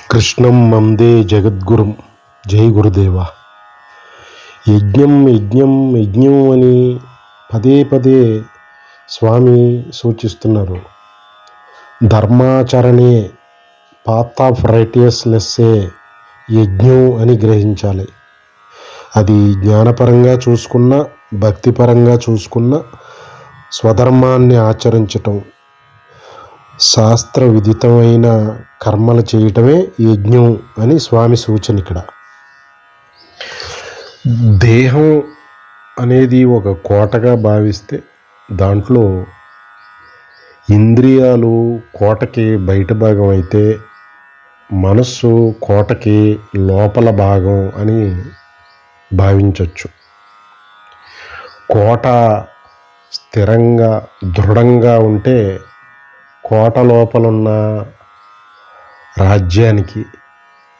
కృష్ణం వందే జగద్గురుం. జై గురుదేవ. యజ్ఞం యజ్ఞం యజ్ఞం అని పదే పదే స్వామి సూచిస్తున్నారు. ధర్మాచరణే పాత్ ఆఫ్ రైటియస్నెస్సే యజ్ఞం అని గ్రహించాలి. అది జ్ఞానపరంగా చూసుకున్న, భక్తిపరంగా చూసుకున్న స్వధర్మాన్ని ఆచరించటం, శాస్త్ర విదితమైన కర్మలు చేయటమే యజ్ఞం అని స్వామి సూచన. ఇక్కడ దేహం అనేది ఒక కోటగా భావిస్తే దాంట్లో ఇంద్రియాలు కోటకి బయట భాగం అయితే మనస్సు కోటకి లోపల భాగం అని భావించవచ్చు. కోట స్థిరంగా దృఢంగా ఉంటే కోట లోపలున్న రాజ్యానికి,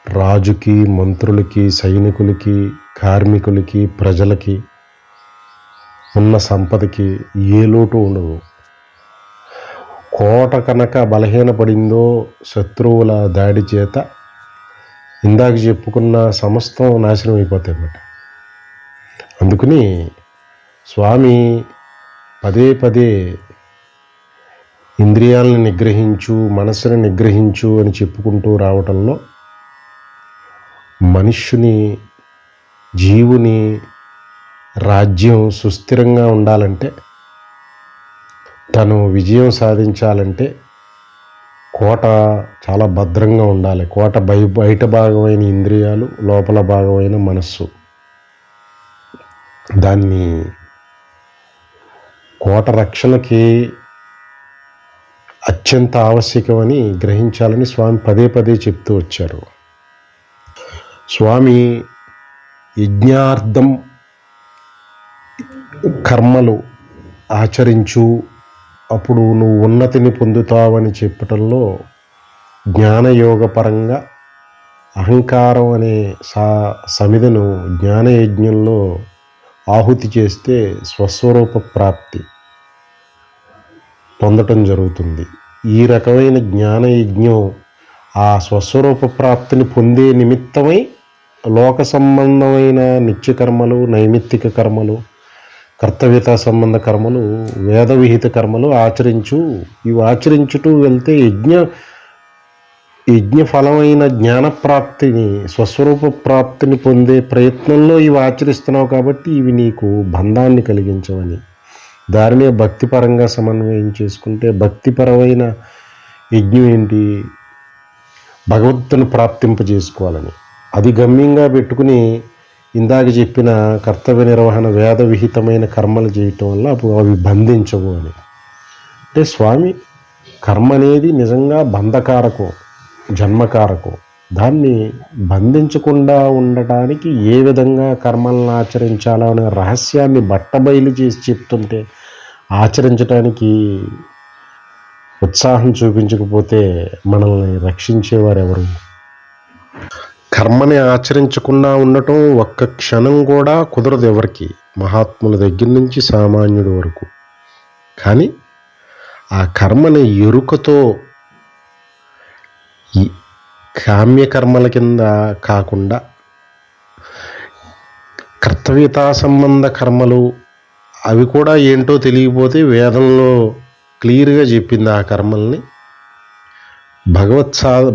రాజుకి, మంత్రులకి, సైనికులకి, కార్మికులకి, ప్రజలకి ఉన్న సంపదకి ఏ లోటు ఉండదు. కోట కనుక బలహీనపడిందో శత్రువుల దాడి చేత ఇందాక చెప్పుకున్న సమస్తం నాశనం అయిపోతాయి అన్నమాట. అందుకని స్వామి పదే పదే ఇంద్రియాలను నిగ్రహించు, మనస్సుని నిగ్రహించు అని చెప్పుకుంటూ రావటంలో మనుష్యుని, జీవుని రాజ్యం సుస్థిరంగా ఉండాలంటే, తను విజయం సాధించాలంటే కోట చాలా భద్రంగా ఉండాలి. కోట బయట భాగమైన ఇంద్రియాలు, లోపల భాగమైన మనస్సు. దాన్ని కోట రక్షణకి అత్యంత ఆవశ్యకమని గ్రహించాలని స్వామి పదే పదే చెప్తూ వచ్చారు. స్వామి యజ్ఞార్థం కర్మలు ఆచరించు, అప్పుడు నువ్వు ఉన్నతిని పొందుతావని చెప్పటంలో జ్ఞానయోగపరంగా అహంకారం అనే సమిధను జ్ఞానయజ్ఞంలో ఆహుతి చేస్తే స్వస్వరూప ప్రాప్తి పొందటం జరుగుతుంది. ఈ రకమైన జ్ఞానయజ్ఞం ఆ స్వస్వరూప ప్రాప్తిని పొందే నిమిత్తమై లోక సంబంధమైన నిత్యకర్మలు, నైమిత్తిక కర్మలు, కర్తవ్యతా సంబంధ కర్మలు, వేద విహిత కర్మలు ఆచరించు. ఇవి ఆచరించుతూ వెళ్తే యజ్ఞ ఫలమైన జ్ఞానప్రాప్తిని, స్వస్వరూప ప్రాప్తిని పొందే ప్రయత్నంలో ఇవి ఆచరిస్తున్నావు కాబట్టి ఇవి నీకు బంధాన్ని కలిగించవని. దారినే భక్తిపరంగా సమన్వయం చేసుకుంటే భక్తిపరమైన యజ్ఞం ఏంటి? భగవంతుని ప్రాప్తింపజేసుకోవాలని. అది గమ్యంగా పెట్టుకుని ఇందాక చెప్పిన కర్తవ్య నిర్వహణ, వేద విహితమైన కర్మలు చేయటం వల్ల అప్పుడు అవి బంధించవు అని. అంటే స్వామి కర్మ అనేది నిజంగా బంధకారకం, జన్మకారకం. దాన్ని బంధించకుండా ఉండటానికి ఏ విధంగా కర్మలను ఆచరించాలో అనే రహస్యాన్ని బట్టబయలు చేసి చెప్తుంటే ఆచరించడానికి ఉత్సాహం చూపించకపోతే మనల్ని రక్షించేవారు ఎవరు? కర్మని ఆచరించకుండా ఉండటం ఒక్క క్షణం కూడా కుదరదు ఎవరికి, మహాత్ముల దగ్గర నుంచి సామాన్యుడి వరకు. కానీ ఆ కర్మని ఎరుకతో కామ్యకర్మల కింద కాకుండా కర్తవ్యతా సంబంధ కర్మలు, అవి కూడా ఏంటో తెలియకపోతే వేదంలో క్లియర్గా చెప్పింది. ఆ కర్మల్ని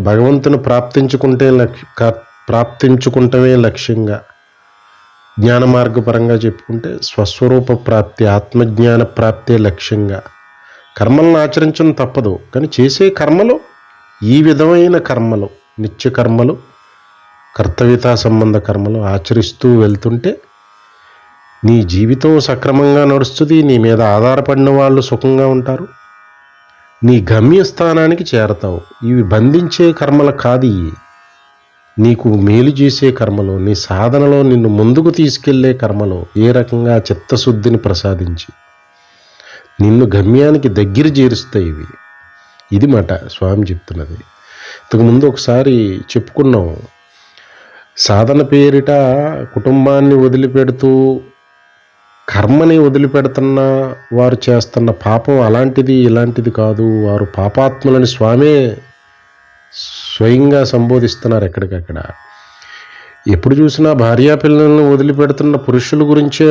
భగవంతుని ప్రాప్తించుకుంటమే లక్ష్యంగా, జ్ఞాన మార్గపరంగా చెప్పుకుంటే స్వస్వరూప ప్రాప్తి, ఆత్మజ్ఞాన ప్రాప్తే లక్ష్యంగా కర్మలను ఆచరించడం తప్పదు. కానీ చేసే కర్మలు ఈ విధమైన కర్మలు, నిత్య కర్మలు, కర్తవ్యతా సంబంధ కర్మలు ఆచరిస్తూ వెళ్తుంటే నీ జీవితం సక్రమంగా నడుస్తుంది. నీ మీద ఆధారపడిన వాళ్ళు సుఖంగా ఉంటారు. నీ గమ్యస్థానానికి చేరతావు. ఇవి బంధించే కర్మలు కాదు, నీకు మేలు చేసే కర్మలు, నీ సాధనలో నిన్ను ముందుకు తీసుకెళ్లే కర్మలు. ఏ రకంగా చిత్తశుద్ధిని ప్రసాదించి నిన్ను గమ్యానికి దగ్గర చేరుస్తాయి ఇవి. ఇది మాట స్వామి చెప్తున్నది. ఇంతకుముందు ఒకసారి చెప్పుకున్నాం. సాధన పేరిట కుటుంబాన్ని వదిలిపెడుతూ కర్మని వదిలిపెడుతున్న వారు చేస్తున్న పాపం అలాంటిది, ఇలాంటిది కాదు. వారు పాపాత్ములని స్వామే స్వయంగా సంబోధిస్తున్నారు ఎక్కడికక్కడ. ఎప్పుడు చూసినా భార్యా పిల్లలను వదిలిపెడుతున్న పురుషుల గురించే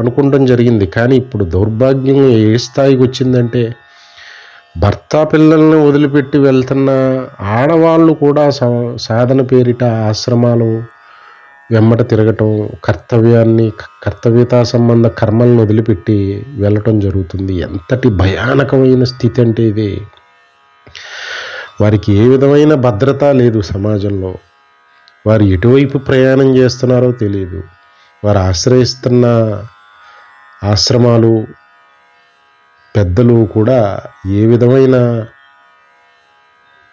అనుకుంటం జరిగింది. కానీ ఇప్పుడు దౌర్భాగ్యం ఏ స్థాయికి వచ్చిందంటే, భర్త పిల్లల్ని వదిలిపెట్టి వెళ్తున్న ఆడవాళ్ళు కూడా సాధన పేరిట ఆశ్రమాలు వెంబట తిరగటం, కర్తవ్యతా సంబంధ కర్మలను వదిలిపెట్టి వెళ్ళటం జరుగుతుంది. ఎంతటి భయానకమైన స్థితి అంటే ఇది. వారికి ఏ విధమైన భద్రత లేదు సమాజంలో. వారు ఎటువైపు ప్రయాణం చేస్తున్నారో తెలియదు. వారు ఆశ్రయిస్తున్న ఆశ్రమాలు పెద్దలు కూడా ఏ విధమైన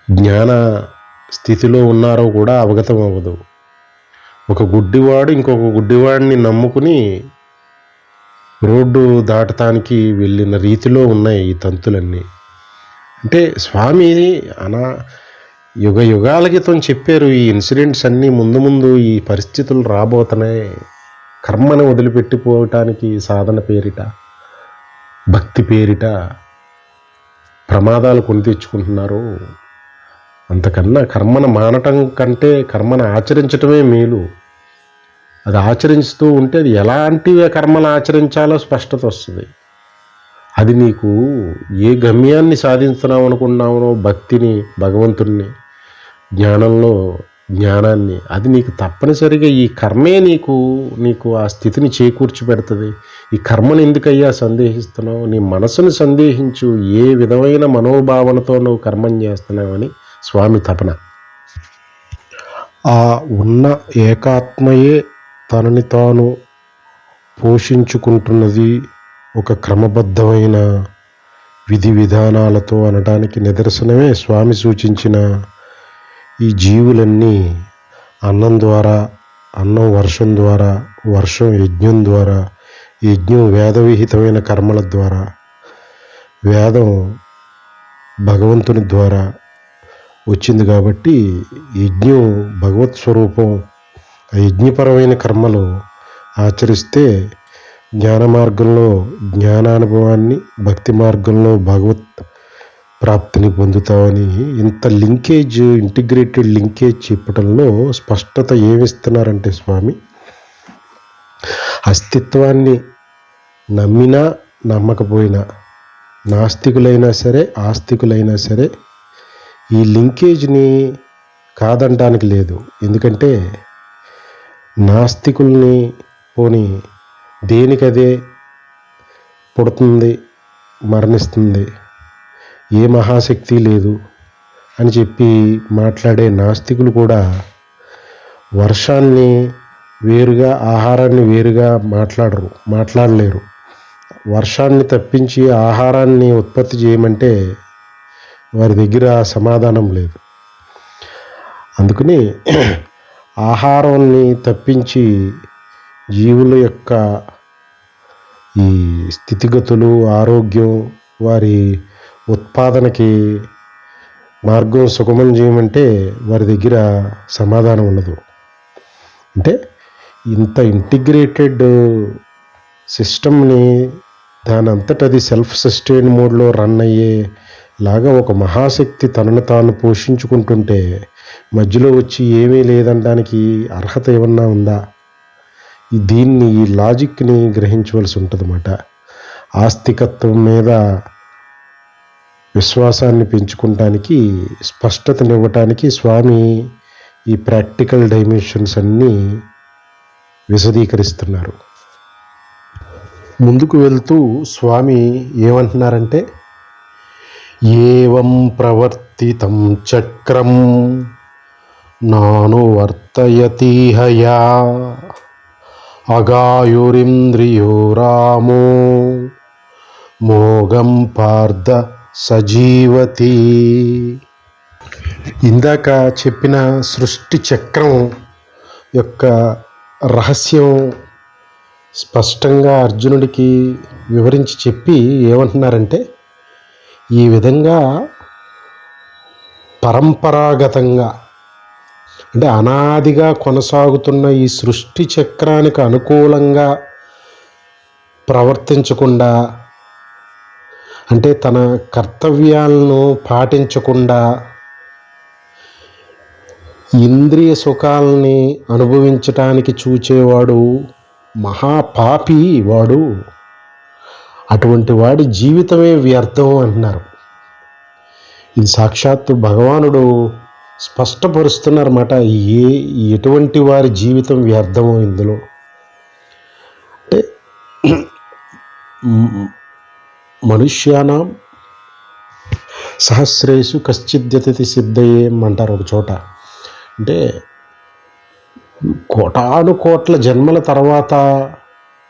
జ్ఞాన స్థితిలో ఉన్నారో కూడా అవగతం అవ్వదు. ఒక గుడ్డివాడు ఇంకొక గుడ్డివాడిని నమ్ముకుని రోడ్డు దాటటానికి వెళ్ళిన రీతిలో ఉన్నాయి ఈ తంతులన్నీ. అంటే స్వామి యుగ యుగాల క్రితం చెప్పారు ఈ ఇన్సిడెంట్స్ అన్నీ. ముందు ఈ పరిస్థితులు రాబోతున్నాయి. కర్మను వదిలిపెట్టిపోవటానికి సాధన పేరిట, భక్తి పేరిట ప్రమాదాలు కొని తెచ్చుకుంటున్నారు. అంతకన్నా కర్మను మానటం కంటే కర్మను ఆచరించటమే మేలు. అది ఆచరిస్తూ ఉంటే అది ఎలాంటి కర్మలు ఆచరించాలో స్పష్టత వస్తుంది. అది నీకు ఏ గమ్యాన్ని సాధిస్తున్నావు అనుకున్నావునో, భక్తిని, భగవంతుణ్ణి, జ్ఞానాన్ని, అది నీకు తప్పనిసరిగా ఈ కర్మే నీకు ఆ స్థితిని చేకూర్చి పెడుతుంది. ఈ కర్మను ఎందుకయ్యా సందేహిస్తున్నావు? నీ మనసును సందేహించు. ఏ విధమైన మనోభావనతో నువ్వు కర్మం చేస్తున్నావని స్వామి తపన. ఆ ఉన్న ఏకాత్మయే తనని తాను పోషించుకుంటున్నది ఒక క్రమబద్ధమైన విధి విధానాలతో అనడానికి నిదర్శనమే స్వామి సూచించిన ఈ జీవులన్నీ అన్నం ద్వారా, అన్నం వర్షం ద్వారా, వర్షం యజ్ఞం ద్వారా, యజ్ఞం వేదవిహితమైన కర్మల ద్వారా, వేదం భగవంతుని ద్వారా వచ్చింది. కాబట్టి యజ్ఞం భగవత్ స్వరూపం. ఆ యజ్ఞపరమైన కర్మలు ఆచరిస్తే జ్ఞాన మార్గంలో జ్ఞానానుభవాన్ని, భక్తి మార్గంలో భగవత్ ప్రాప్తిని పొందుతామని ఇంత ఇంటిగ్రేటెడ్ లింకేజ్ చెప్పడంలో స్పష్టత ఏమిస్తున్నారంటే స్వామి, అస్తిత్వాన్ని నమ్మినా నమ్మకపోయినా, నాస్తికులైనా సరే ఆస్తికులైనా సరే ఈ లింకేజ్ని కాదనడానికి లేదు. ఎందుకంటే నాస్తికుల్ని పోని దేనికదే పుడుతుంది, మరణిస్తుంది, ఏ మహాశక్తి లేదు అని చెప్పి మాట్లాడే నాస్తికులు కూడా వర్షాన్ని వేరుగా, ఆహారాన్ని వేరుగా మాట్లాడలేరు. వర్షాన్ని తప్పించి ఆహారాన్ని ఉత్పత్తి చేయమంటే వారి దగ్గర సమాధానం లేదు. అందుకని ఆహారాన్ని తప్పించి జీవుల యొక్క ఈ స్థితిగతులు, ఆరోగ్యం, వారి ఉత్పాదనకి మార్గం సుగమం చేయమంటే వారి దగ్గర సమాధానం ఉండదు. అంటే ఇంత ఇంటిగ్రేటెడ్ సిస్టమ్ని దాని అంతటా అది సెల్ఫ్ సస్టైన్ మోడ్లో రన్ అయ్యేలాగా ఒక మహాశక్తి తనను తాను పోషించుకుంటుంటే మధ్యలో వచ్చి ఏమీ లేదనడానికి అర్హత ఏమన్నా ఉందా? ఈ లాజిక్ని గ్రహించవలసి ఉంటుందన్నమాట. ఆస్తికత్వం మీద విశ్వాసాన్ని పెంచుకోవటానికి, స్పష్టతనివ్వటానికి స్వామి ఈ ప్రాక్టికల్ డైమెన్షన్స్ అన్నీ విశదీకరిస్తున్నారు. ముందుకు వెళ్తూ స్వామి ఏమంటున్నారంటే, ఏవం ప్రవర్తితం చక్రం నానువర్తయతిహయా అగాయురింద్రియో రామో మోగం పార్థ సజీవతి. ఇందాక చెప్పిన సృష్టి చక్రం యొక్క రహస్యం స్పష్టంగా అర్జునుడికి వివరించి చెప్పి ఏమంటున్నారంటే, ఈ విధంగా పరంపరాగతంగా అంటే అనాదిగా కొనసాగుతున్న ఈ సృష్టి చక్రానికి అనుకూలంగా ప్రవర్తించకుండా, అంటే తన కర్తవ్యాలను పాటించకుండా ఇంద్రియ సుఖాలని అనుభవించటానికి చూచేవాడు మహాపాపి వాడు, అటువంటి వాడి జీవితమే వ్యర్థం అంటున్నారు. ఇది సాక్షాత్తు భగవానుడు స్పష్టపరుస్తున్నారన్నమాట. ఎటువంటి వారి జీవితం వ్యర్థమో ఇందులో అంటే మనుష్యానాం సహస్రేషు కశ్చిద్యతి సిద్ధయే అంటారు ఒక చోట. అంటే కోటాను కోట్ల జన్మల తర్వాత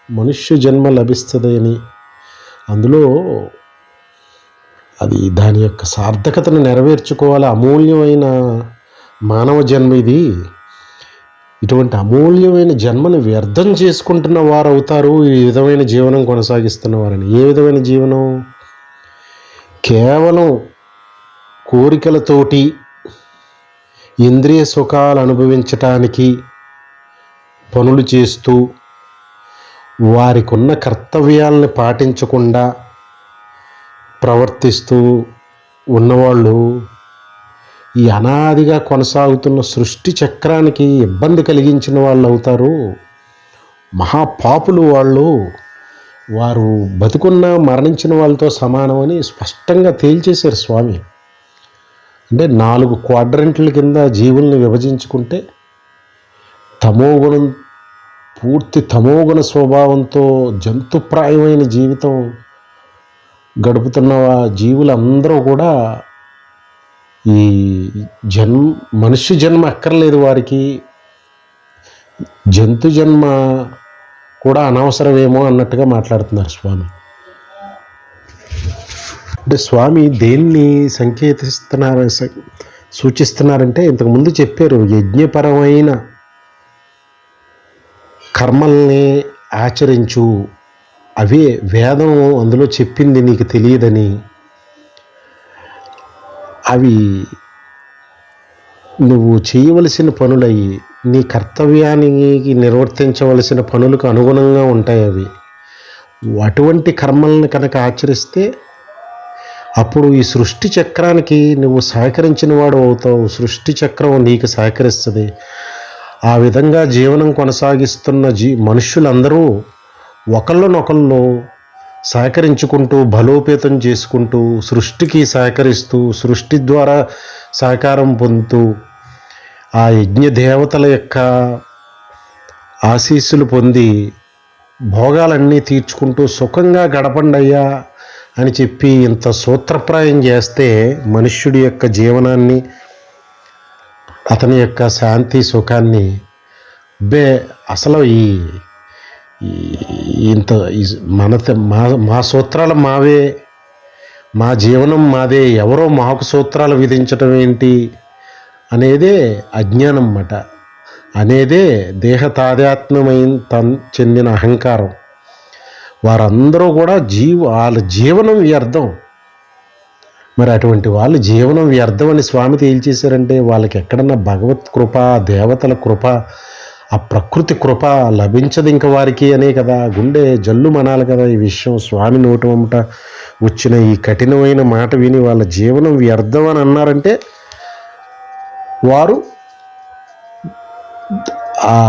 మనుష్య జన్మ లభిస్తుంది అని, అందులో అది దాని యొక్క సార్థకతను నెరవేర్చుకోవాలి. అమూల్యమైన మానవ జన్మ ఇది. ఇటువంటి అమూల్యమైన జన్మను వ్యర్థం చేసుకుంటున్న వారు అవుతారు ఈ విధమైన జీవనం కొనసాగిస్తున్న వారని. ఏ విధమైన జీవనం? కేవలం కోరికలతోటి ఇంద్రియ సుఖాలు అనుభవించటానికి పనులు చేస్తూ వారికి ఉన్న కర్తవ్యాలను పాటించకుండా ప్రవర్తిస్తూ ఉన్నవాళ్ళు ఈ అనాదిగా కొనసాగుతున్న సృష్టి చక్రానికి ఇబ్బంది కలిగించిన వాళ్ళు అవుతారు. మహాపాపులు వాళ్ళు. వారు బతుకున్న మరణించిన వాళ్ళతో సమానమని స్పష్టంగా తేల్చేశారు స్వామి. అంటే 4 క్వాడ్రంట్ల కింద జీవుల్ని విభజించుకుంటే తమోగుణం, పూర్తి తమోగుణ స్వభావంతో జంతుప్రాయమైన జీవితం గడుపుతున్న జీవులందరూ కూడా ఈ మనుష్య జన్మ అక్కర్లేదు వారికి, జంతు జన్మ కూడా అనవసరమేమో అన్నట్టుగా మాట్లాడుతున్నారు స్వామి. అంటే స్వామి దేన్ని సూచిస్తున్నారంటే ఇంతకుముందు చెప్పారు, యజ్ఞపరమైన కర్మల్ని ఆచరించు, అవే వేదం అందులో చెప్పింది నీకు తెలియదని, అవి నువ్వు చేయవలసిన పనులయ్యి నీ కర్తవ్యానికి నిర్వర్తించవలసిన పనులకు అనుగుణంగా ఉంటాయి. అవి అటువంటి కర్మల్ని కనుక ఆచరిస్తే అప్పుడు ఈ సృష్టి చక్రానికి నువ్వు సహకరించిన వాడు అవుతావు. సృష్టి చక్రం నీకు సహకరిస్తుంది. ఆ విధంగా జీవనం కొనసాగిస్తున్న మనుష్యులందరూ ఒకళ్ళనొకళ్ళు సహకరించుకుంటూ బలోపేతం చేసుకుంటూ సృష్టికి సహకరిస్తూ సృష్టి ద్వారా సహకారం పొందుతూ ఆ యజ్ఞ దేవతల యొక్క ఆశీస్సులు పొంది భోగాలన్నీ తీర్చుకుంటూ సుఖంగా గడపండయ్యా అని చెప్పి ఇంత సూత్రప్రాయం చేస్తే మనుష్యుడి యొక్క జీవనాన్ని, అతని యొక్క శాంతి సుఖాన్ని అసలు ఇంత మా సూత్రాలు మావే, మా జీవనం మాదే, ఎవరో మాకు సూత్రాలు విధించటం ఏంటి అనేదే అజ్ఞానం అన్నమాట. అనేదే దేహ తాదాత్మ్యమైన చెందిన అహంకారం. వారందరూ కూడా వాళ్ళ జీవనం వ్యర్థం. మరి అటువంటి వాళ్ళు జీవనం వ్యర్థం అని స్వామి తేల్చేశారంటే వాళ్ళకి ఎక్కడన్నా భగవత్ కృప, దేవతల కృప, ఆ ప్రకృతి కృప లభించదు ఇంక వారికి అనే కదా. గుండె జల్లు మనాలి కదా ఈ విషయం. స్వామి నోటమట వచ్చిన ఈ కఠినమైన మాట విని వాళ్ళ జీవనం వ్యర్థం అని అన్నారంటే వారు ఆ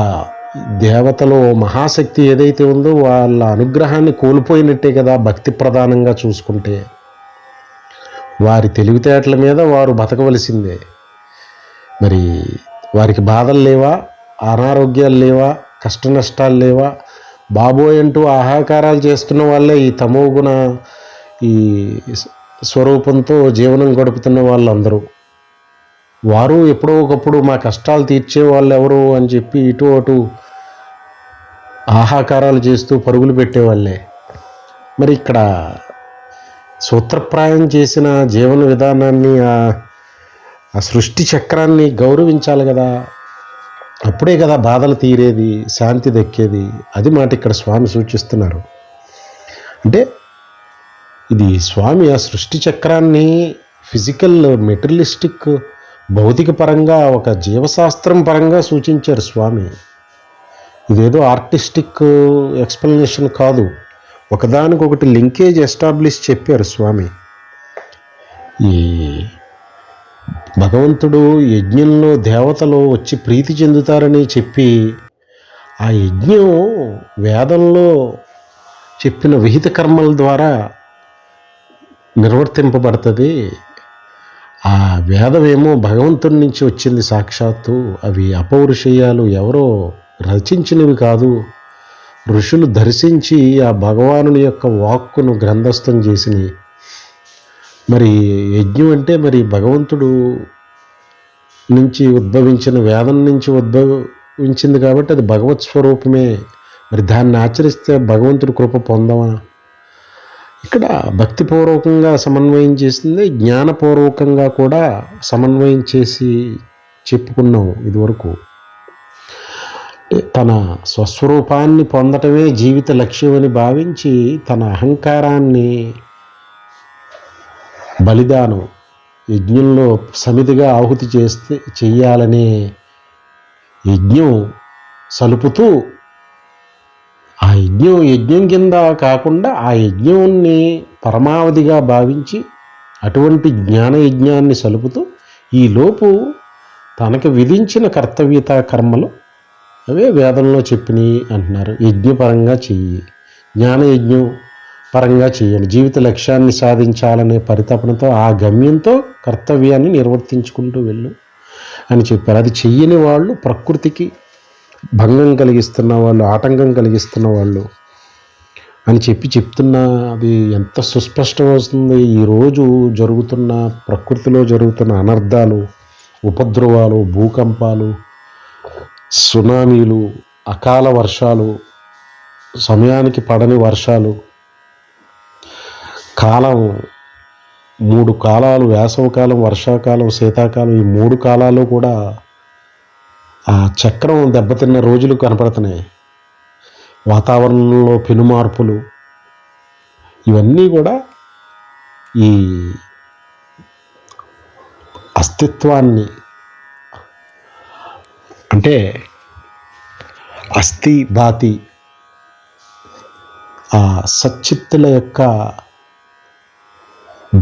దేవతలో మహాశక్తి ఏదైతే ఉందో వాళ్ళ అనుగ్రహాన్ని కోల్పోయినట్టే కదా. భక్తి ప్రధానంగా చూసుకుంటే వారి తెలివితేటల మీద వారు బతకవలసిందే. మరి వారికి బాధలు లేవా, అనారోగ్యాలు లేవా, కష్ట నష్టాలు లేవా? బాబోయ్ అంటూ ఆహాకారాలు చేస్తున్న వాళ్ళే ఈ తమోగుణ ఈ స్వరూపంతో జీవనం గడుపుతున్న వాళ్ళందరూ. వారు ఎప్పుడో ఒకప్పుడు మా కష్టాలు తీర్చే వాళ్ళు ఎవరు అని చెప్పి ఇటు అటు ఆహాకారాలు చేస్తూ పరుగులు పెట్టేవాళ్ళే. మరి ఇక్కడ సూత్రప్రాయం చేసిన జీవన విధానాన్ని, ఆ సృష్టి చక్రాన్ని గౌరవించాలి కదా. అప్పుడే కదా బాధలు తీరేది, శాంతి దక్కేది. అది మాట ఇక్కడ స్వామి సూచిస్తున్నారు. అంటే ఇది స్వామి ఆ సృష్టి చక్రాన్ని ఫిజికల్, మెటీరియలిస్టిక్, భౌతిక పరంగా, ఒక జీవశాస్త్రం పరంగా సూచించారు స్వామి. ఇదేదో ఆర్టిస్టిక్ ఎక్స్ప్లెనేషన్ కాదు. ఒకదానికొకటి లింకేజ్ ఎస్టాబ్లిష్ చెప్పారు స్వామి. ఈ భగవంతుడు యజ్ఞంలో దేవతలు వచ్చి ప్రీతి చెందుతారని చెప్పి ఆ యజ్ఞం వేదంలో చెప్పిన విహిత కర్మల ద్వారా నిర్వర్తింపబడుతుంది. ఆ వేదమేమో భగవంతుడి నుంచి వచ్చింది సాక్షాత్తు. అవి అపౌరుషేయాలు ఎవరో రచించినవి కాదు. ఋషులు దర్శించి ఆ భగవానుని యొక్క వాక్కును గ్రంథస్థం చేసినవి. మరి యజ్ఞం అంటే మరి భగవంతుడు నుంచి ఉద్భవించిన వేదం నుంచి ఉద్భవించింది కాబట్టి అది భగవత్ స్వరూపమే. మరి దాన్ని ఆచరిస్తే భగవంతుడి కృప పొందమా? ఇక్కడ భక్తిపూర్వకంగా సమన్వయం చేసింది, జ్ఞానపూర్వకంగా కూడా సమన్వయం చేసి చెప్పుకున్నాం ఇదివరకు. తన స్వస్వరూపాన్ని పొందటమే జీవిత లక్ష్యం అని భావించి తన అహంకారాన్ని బలిదానం యజ్ఞంలో సమితిగా ఆహుతి చెయ్యాలనే యజ్ఞం సలుపుతూ ఆ యజ్ఞం కింద కాకుండా ఆ యజ్ఞాన్ని పరమావధిగా భావించి అటువంటి జ్ఞాన యజ్ఞాన్ని సలుపుతూ ఈలోపు తనకు విధించిన కర్తవ్యత కర్మలు అవే వేదంలో చెప్పినవి అంటున్నారు. యజ్ఞపరంగా చెయ్యి, జ్ఞానయజ్ఞం పరంగా చేయాలి. జీవిత లక్ష్యాన్ని సాధించాలనే పరితపనతో ఆ గమ్యంతో కర్తవ్యాన్ని నిర్వర్తించుకుంటూ వెళ్ళు అని చెప్పారు. అది చెయ్యని వాళ్ళు ప్రకృతికి భంగం కలిగిస్తున్న వాళ్ళు, ఆటంకం కలిగిస్తున్న వాళ్ళు అని చెప్తున్నా. అది ఎంత సుస్పష్టం వస్తుంది. ఈరోజు జరుగుతున్న ప్రకృతిలో జరుగుతున్న అనర్థాలు, ఉపద్రవాలు, భూకంపాలు, సునామీలు, అకాల వర్షాలు, సమయానికి పడని వర్షాలు, కాలం 3 కాలాలు, వేసవకాలం, వర్షాకాలం, శీతాకాలం, ఈ 3 కాలాలు కూడా ఆ చక్రం దెబ్బతిన్న రోజులు కనపడుతున్నాయి. వాతావరణంలో పెనుమార్పులు, ఇవన్నీ కూడా ఈ అస్తిత్వాన్ని, అంటే అస్థి భాతి ఆ సచ్చిత్తుల యొక్క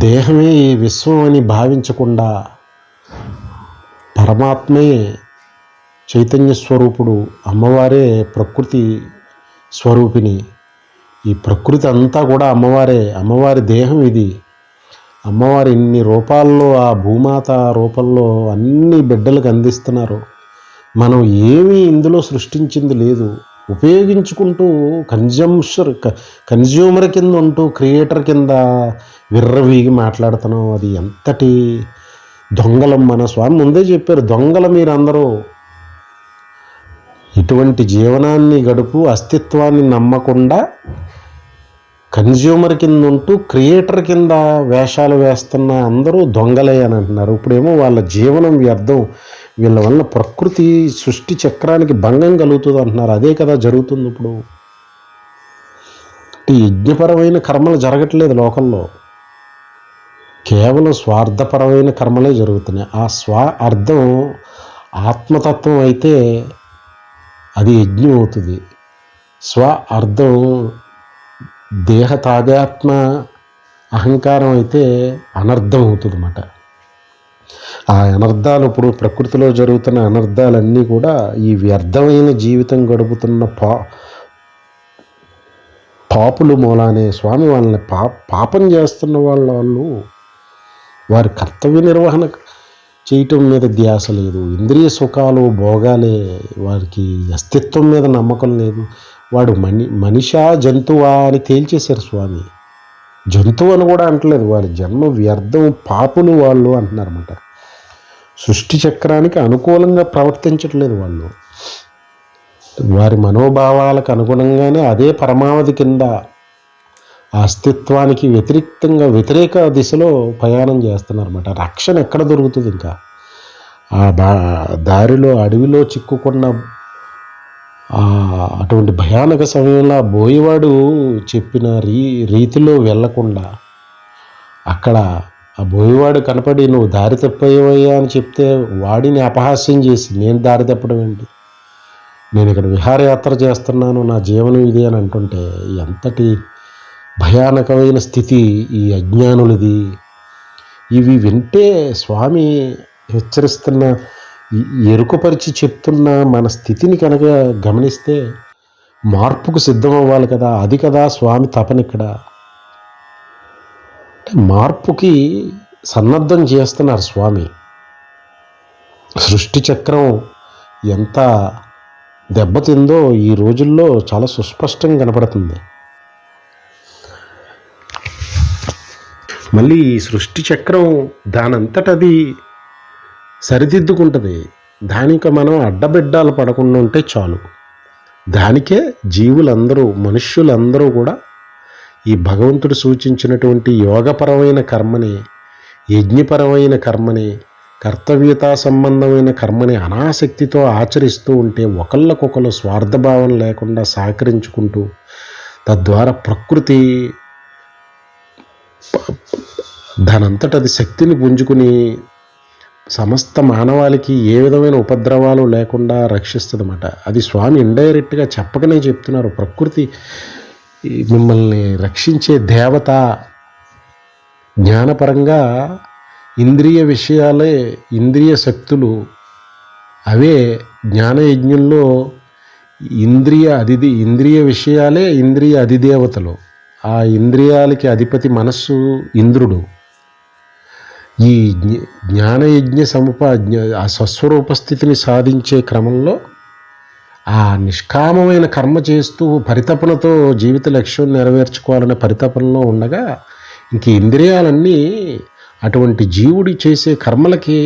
దేహమే ఈ విశ్వం అని భావించకుండా పరమాత్మే చైతన్య స్వరూపుడు, అమ్మవారే ప్రకృతి స్వరూపిణి. ఈ ప్రకృతి అంతా కూడా అమ్మవారే, అమ్మవారి దేహం ఇది. అమ్మవారి ఇన్ని రూపాల్లో, ఆ భూమాత రూపంలో అన్ని బిడ్డలకు అందిస్తున్నారు. మనం ఏమీ ఇందులో సృష్టించింది లేదు. ఉపయోగించుకుంటూ కన్జ్యూమర్ కింద ఉంటూ క్రియేటర్ కింద విర్రవీగి మాట్లాడుతున్నాం. అది ఎంతటి దొంగలం. మన స్వామి ముందే చెప్పారు, దొంగల మీరందరూ. ఇటువంటి జీవనాన్ని గడుపు, అస్తిత్వాన్ని నమ్మకుండా కన్జ్యూమర్ కింద ఉంటూ క్రియేటర్ కింద వేషాలు వేస్తున్న అందరూ దొంగలే అని అంటున్నారు. ఇప్పుడేమో వాళ్ళ జీవనం వ్యర్థం, వీళ్ళ వల్ల ప్రకృతి సృష్టి చక్రానికి భంగం కలుగుతుంది అంటున్నారు. అదే కదా జరుగుతుంది ఇప్పుడు. ఈ యజ్ఞపరమైన కర్మలు జరగట్లేదు లోకంలో, కేవలం స్వార్థపరమైన కర్మలే జరుగుతున్నాయి. ఆ అర్థం ఆత్మతత్వం అయితే అది యజ్ఞం అవుతుంది. అర్థం దేహ తాదాత్మ అహంకారం అయితే అనర్థం అవుతుంది అన్నమాట. ఆ అనర్థాలు, ఇప్పుడు ప్రకృతిలో జరుగుతున్న అనర్థాలన్నీ కూడా ఈ వ్యర్థమైన జీవితం గడుపుతున్న పాపులు మూలానే. స్వామి వాళ్ళని పాపం చేస్తున్న వాళ్ళు వారి కర్తవ్య నిర్వహణ చేయటం మీద ధ్యాస లేదు. ఇంద్రియ సుఖాలు, భోగాలే, వారికి అస్తిత్వం మీద నమ్మకం లేదు. వాడు మనిషా జంతువా అని తేల్చేశారు స్వామి. జంతువు అని కూడా అంటలేదు, వారి జన్మ వ్యర్థం, పాపులు వాళ్ళు అంటున్నారన్నమాట. సృష్టి చక్రానికి అనుకూలంగా ప్రవర్తించట్లేదు వాళ్ళు. వారి మనోభావాలకు అనుగుణంగానే అదే పరమావధి కింద అస్తిత్వానికి వ్యతిరేక దిశలో ప్రయాణం చేస్తున్నారన్నమాట. రక్షణ ఎక్కడ దొరుకుతుంది? ఇంకా ఆ దారిలో అడవిలో చిక్కుకున్న అటువంటి భయానక సమయంలో బోయేవాడు చెప్పిన రీతిలో వెళ్లకుండా, అక్కడ ఆ బోయేవాడు కనపడి నువ్వు దారి తప్పయ్యవయ్యా అని చెప్తే వాడిని అపహాస్యం చేసి, నేను దారి తప్పడం ఏంటి, నేను ఇక్కడ విహారయాత్ర చేస్తున్నాను, నా జీవనం ఇది అని అంటుంటే ఎంతటి భయానకమైన స్థితి ఈ అజ్ఞానులది. ఇవి వింటే స్వామి హెచ్చరిస్తున్న, ఎరుకపరిచి చెప్తున్న మన స్థితిని కనుక గమనిస్తే మార్పుకు సిద్ధం అవ్వాలి కదా. అది కదా స్వామి తపన ఇక్కడ. మార్పుకి సన్నద్ధం చేస్తున్నారు స్వామి. సృష్టి చక్రం ఎంత దెబ్బతిందో ఈ రోజుల్లో చాలా సుస్పష్టంగా కనపడుతుంది. మళ్ళీ ఈ సృష్టి చక్రం దానంతటది సరిదిద్దుకుంటుంది. దానికి మనం అడ్డబిడ్డాలు పడకుండా ఉంటే చాలు. దానికే జీవులందరూ, మనుష్యులందరూ కూడా ఈ భగవంతుడు సూచించినటువంటి యోగపరమైన కర్మని, యజ్ఞపరమైన కర్మని, కర్తవ్యతా సంబంధమైన కర్మని అనాసక్తితో ఆచరిస్తూ ఉంటే, ఒకళ్ళకొకరు స్వార్థభావం లేకుండా సహకరించుకుంటూ, తద్వారా ప్రకృతి దానంతటది శక్తిని పుంజుకుని సమస్త మానవాళికి ఏ విధమైన ఉపద్రవాలు లేకుండా రక్షిస్తుందన్నమాట. అది స్వామి ఇండైరెక్ట్గా చెప్పకనే చెప్తున్నారు. ప్రకృతి మిమ్మల్ని రక్షించే దేవత. జ్ఞానపరంగా ఇంద్రియ విషయాలే, ఇంద్రియ శక్తులు అవే జ్ఞానయజ్ఞంలో ఇంద్రియ విషయాలే ఇంద్రియ అధిదేవతలు. ఆ ఇంద్రియాలకి అధిపతి మనస్సు ఇంద్రుడు. ఈ జ్ఞానయజ్ఞ ఆ స్వస్వరూపస్థితిని సాధించే క్రమంలో ఆ నిష్కామమైన కర్మ చేస్తూ పరితపనతో జీవిత లక్ష్యం నెరవేర్చుకోవాలనే పరితపనలో ఉండగా, ఇంక ఇంద్రియాలన్నీ అటువంటి జీవుడి చేసే కర్మలకి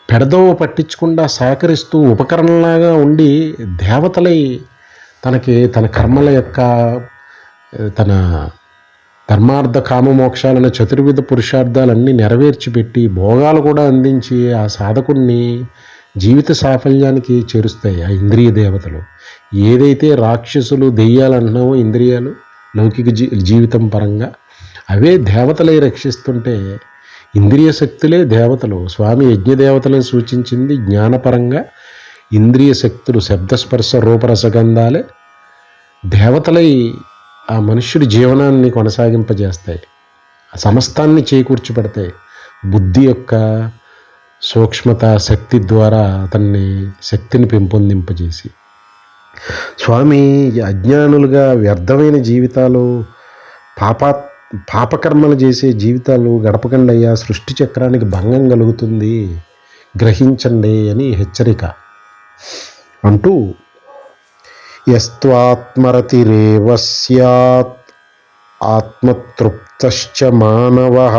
పెడదోవ పట్టించకుండా సహకరిస్తూ ఉపకరణలాగా ఉండి దేవతలై తన కర్మల యొక్క తన ధర్మార్థ కామమోక్షాలనే చతుర్విధ పురుషార్థాలన్నీ నెరవేర్చిపెట్టి భోగాలు కూడా అందించి ఆ సాధకుణ్ణి జీవిత సాఫల్యానికి చేరుస్తాయి ఆ ఇంద్రియ దేవతలు. ఏదైతే రాక్షసులు, దెయ్యాలు అంటున్నామో ఇంద్రియాలు లౌకిక జీవితం పరంగా, అవే దేవతలై రక్షిస్తుంటే ఇంద్రియ శక్తులే దేవతలు. స్వామి యజ్ఞదేవతలను సూచించింది జ్ఞానపరంగా. ఇంద్రియ శక్తులు శబ్దస్పర్శ రూపరసగంధాలే దేవతలై ఆ మనుష్యుడి జీవనాన్ని కొనసాగింపజేస్తాయి, సమస్తాన్ని చేకూర్చిపెడతాయి. బుద్ధి యొక్క సూక్ష్మత శక్తి ద్వారా అతన్ని శక్తిని పెంపొందింపజేసి, స్వామి అజ్ఞానులుగా వ్యర్థమైన జీవితాలు, పాపకర్మలు చేసే జీవితాలు గడపకండి అయ్యా, సృష్టి చక్రానికి భంగం కలుగుతుంది, గ్రహించండి అని హెచ్చరిక అంటూ, యస్త్వాత్మరతిరేవ స్యాత్ ఆత్మతృప్తశ్చ మానవః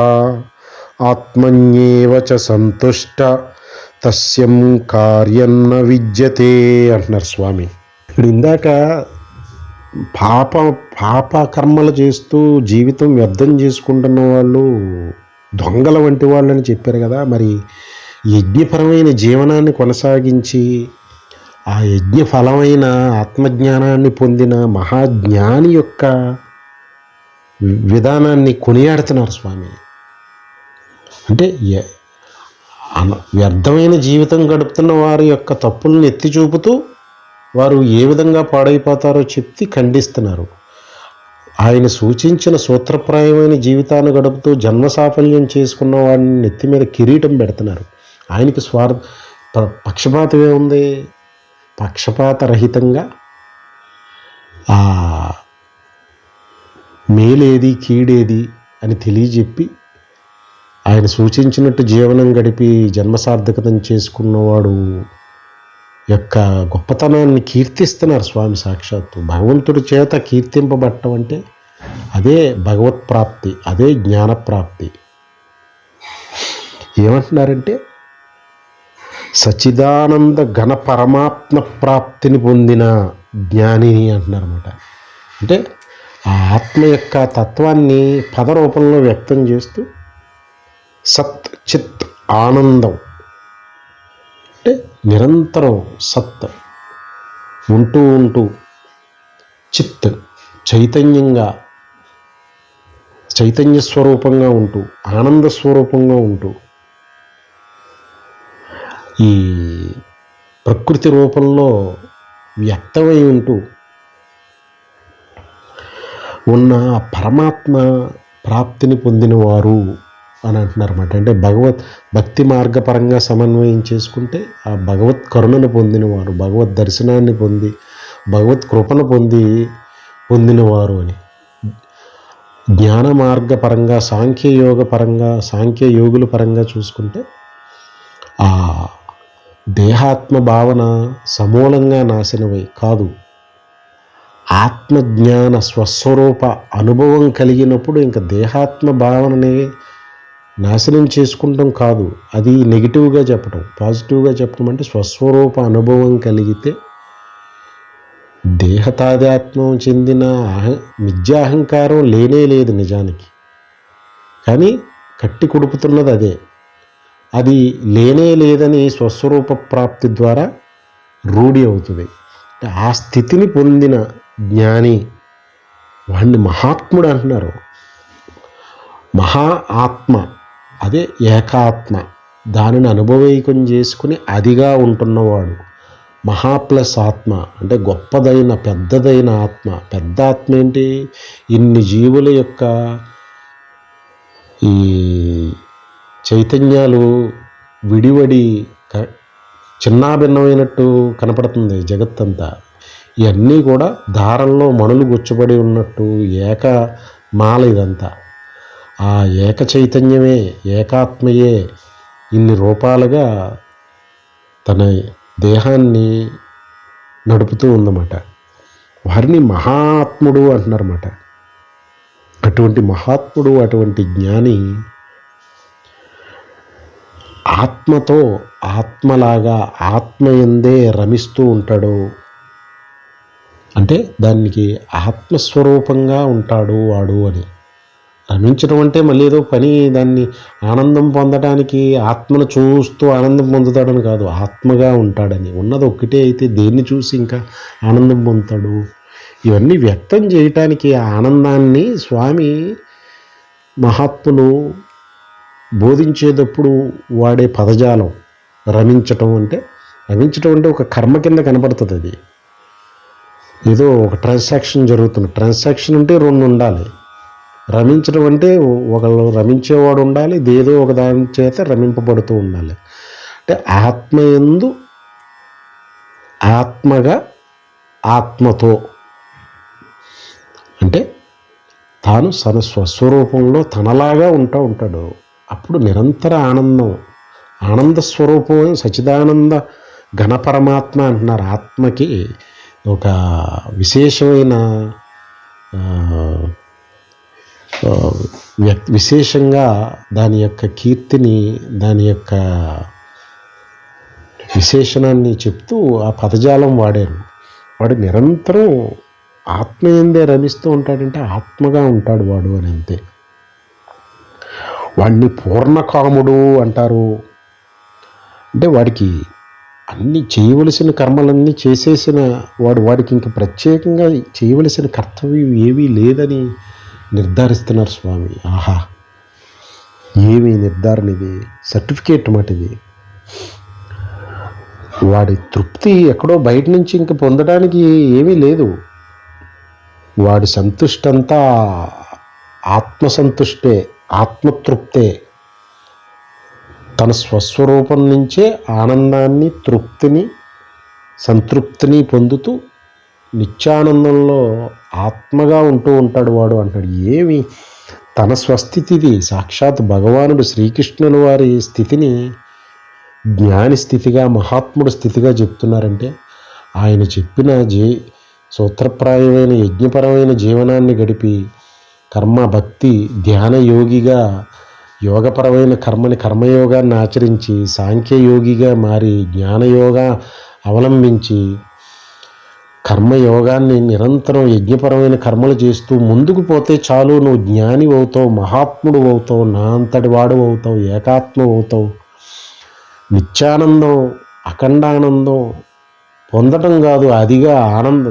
ఆత్మన్యేవ చ సంతుష్ట తస్యం కార్యం న విద్యతే అంటున్నారు స్వామి. ఇప్పుడు ఇందాక పాప కర్మలు చేస్తూ జీవితం వ్యర్థం చేసుకుంటున్న వాళ్ళు దొంగల వంటి వాళ్ళని చెప్పారు కదా. మరి యజ్ఞపరమైన జీవనాన్ని కొనసాగించి ఆ యజ్ఞ ఫలమైన ఆత్మజ్ఞానాన్ని పొందిన మహాజ్ఞాని యొక్క విధానాన్ని కొనియాడుతున్నారు స్వామి. అంటే వ్యర్థమైన జీవితం గడుపుతున్న వారి యొక్క తప్పులను ఎత్తి చూపుతూ వారు ఏ విధంగా పాడైపోతారో చెప్తి ఖండిస్తున్నారు. ఆయన సూచించిన సూత్రప్రాయమైన జీవితాన్ని గడుపుతూ జన్మ సాఫల్యం చేసుకున్న వాడిని నెత్తి మీద కిరీటం పెడుతున్నారు. ఆయనకి పక్షపాతం ఏముంది? పక్షపాతరహితంగా ఆ మేలేది కీడేది అని తెలియజెప్పి ఆయన సూచించినట్టు జీవనం గడిపి జన్మసార్థకతను చేసుకున్నవాడు యొక్క గొప్పతనాన్ని కీర్తిస్తున్నారు స్వామి. సాక్షాత్తు భగవంతుడి చేత కీర్తింపబడటం అంటే అదే భగవత్ప్రాప్తి, అదే జ్ఞానప్రాప్తి. ఏమంటున్నారంటే సచిదానంద ఘన పరమాత్మ ప్రాప్తిని పొందిన జ్ఞానిని అంటున్నారన్నమాట. అంటే ఆ ఆత్మ యొక్క తత్వాన్ని పదరూపంలో వ్యక్తం చేస్తూ సత్ చిత్ ఆనందం అంటే నిరంతరం సత్ ఉంటూ చిత్ చైతన్య స్వరూపంగా ఉంటూ ఆనంద స్వరూపంగా ఉంటూ ఈ ప్రకృతి రూపంలో వ్యక్తమై ఉంటూ ఉన్న పరమాత్మ ప్రాప్తిని పొందినవారు అని అంటున్నారన్నమాట. అంటే భక్తి మార్గపరంగా సమన్వయం చేసుకుంటే ఆ భగవత్ కరుణను పొందినవారు, భగవద్ దర్శనాన్ని పొంది భగవత్ కృపను పొందినవారు అని. జ్ఞాన మార్గపరంగా సాంఖ్యయోగుల పరంగా చూసుకుంటే ఆ దేహాత్మ భావన సమూలంగా నాశనమై కాదు, ఆత్మజ్ఞాన స్వస్వరూప అనుభవం కలిగినప్పుడు ఇంకా దేహాత్మ భావనని నాశనం చేసుకుంటాం కాదు, అది నెగిటివ్గా చెప్పడం. పాజిటివ్గా చెప్పడం అంటే స్వస్వరూప అనుభవం కలిగితే దేహతాదాత్మ్యం చెందిన మిథ్యాహంకారం లేనే లేదు నిజానికి. కానీ కట్టి కుడుపుతున్నది అదే. అది లేనే లేదని స్వస్వరూప ప్రాప్తి ద్వారా రూఢి అవుతుంది. ఆ స్థితిని పొందిన జ్ఞాని వాడిని మహాత్ముడు అంటున్నారు. మహా ఆత్మ అదే ఏకాత్మ, దానిని అనుభవైకం చేసుకుని అదిగా ఉంటున్నవాడు. మహా ప్లస్ ఆత్మ అంటే గొప్పదైన పెద్దదైన ఆత్మ. పెద్ద ఆత్మ ఏంటి? ఇన్ని జీవుల యొక్క ఈ చైతన్యాలు విడివడి చిన్నాభిన్నమైనట్టు కనపడుతుంది జగత్తంతా. ఇవన్నీ కూడా దారంలో మణులు గుచ్చబడి ఉన్నట్టు ఏక మాల ఇదంతా. ఆ ఏక చైతన్యమే, ఏకాత్మయే ఇన్ని రూపాలుగా తన దేహాన్ని నడుపుతూ ఉందన్నమాట. వారిని మహాత్ముడు అంటున్నారన్నమాట. అటువంటి మహాత్ముడు, అటువంటి జ్ఞాని ఆత్మతో ఆత్మలాగా ఆత్మయందే రమిస్తూ ఉంటాడు. అంటే దానికి ఆత్మస్వరూపంగా ఉంటాడు వాడు అని. రమించడం అంటే మళ్ళీ ఏదో పని, దాన్ని ఆనందం పొందడానికి ఆత్మను చూస్తూ ఆనందం పొందుతాడని కాదు, ఆత్మగా ఉంటాడని. ఉన్నది ఒక్కటే అయితే దేన్ని చూసి ఇంకా ఆనందం పొందుతాడు? ఇవన్నీ వ్యక్తం చేయటానికి ఆ ఆనందాన్ని స్వామి మహాత్ములు బోధించేటప్పుడు వాడే పదజాలం రమించటం అంటే ఒక కర్మ కింద కనపడుతుంది. అది ఏదో ఒక ట్రాన్సాక్షన్ జరుగుతుంది. ట్రాన్సాక్షన్ అంటే రెండు ఉండాలి. రమించడం అంటే ఒకళ్ళు రమించేవాడు ఉండాలి, ఏదో ఒక దాని చేత రమింపబడుతూ ఉండాలి. అంటే ఆత్మయందు ఆత్మగా ఆత్మతో, అంటే తాను తన స్వస్వరూపంలో తనలాగా ఉంటాడు. అప్పుడు నిరంతర ఆనంద స్వరూపం, సచిదానంద ఘన పరమాత్మ అంటున్నారు. ఆత్మకి ఒక విశేషమైన విశేషంగా దాని యొక్క కీర్తిని, దాని యొక్క విశేషణాన్ని చెప్తూ ఆ పదజాలం వాడారు. వాడు నిరంతరం ఆత్మయందే రమిస్తూ ఉంటాడంటే ఆత్మగా ఉంటాడు వాడు అని అంతే. వాడిని పూర్ణకాముడు అంటారు. అంటే వాడికి అన్నీ చేయవలసిన కర్మలన్నీ చేసేసిన వాడికి ఇంక ప్రత్యేకంగా చేయవలసిన కర్తవ్యం ఏమీ లేదని నిర్ధారిస్తున్నారు స్వామి. ఆహా, ఏమి నిర్ధారణ ఇది! సర్టిఫికేట్ మాట ఇది. వాడి తృప్తి ఎక్కడో బయట నుంచి ఇంక పొందడానికి ఏమీ లేదు. వాడి సంతుష్టంతా ఆత్మసంతుష్టే, ఆత్మతృప్తే. తన స్వస్వరూపం నుంచే ఆనందాన్ని, తృప్తిని, సంతృప్తిని పొందుతూ నిత్యానందంలో ఆత్మగా ఉంటూ ఉంటాడు వాడు అంటాడు. ఏమి తన స్వస్థితిది సాక్షాత్ భగవానుడు శ్రీకృష్ణుని వారి స్థితిని జ్ఞాని స్థితిగా, మహాత్ముడు స్థితిగా చెప్తున్నారంటే ఆయన చెప్పిన సూత్రప్రాయమైన యజ్ఞపరమైన జీవనాన్ని గడిపి కర్మ, భక్తి, ధ్యాన యోగిగా యోగపరమైన కర్మయోగాన్ని ఆచరించి సాంఖ్యయోగిగా మారి జ్ఞానయోగా అవలంబించి కర్మయోగాన్ని నిరంతరం యజ్ఞపరమైన కర్మలు చేస్తూ ముందుకు పోతే చాలు, నువ్వు జ్ఞాని అవుతావు, మహాత్ముడు అవుతావు, నా అంతటి వాడు అవుతావు, ఏకాత్మ అవుతావు. నిత్యానందం, అఖండానందం పొందటం కాదు, అదిగా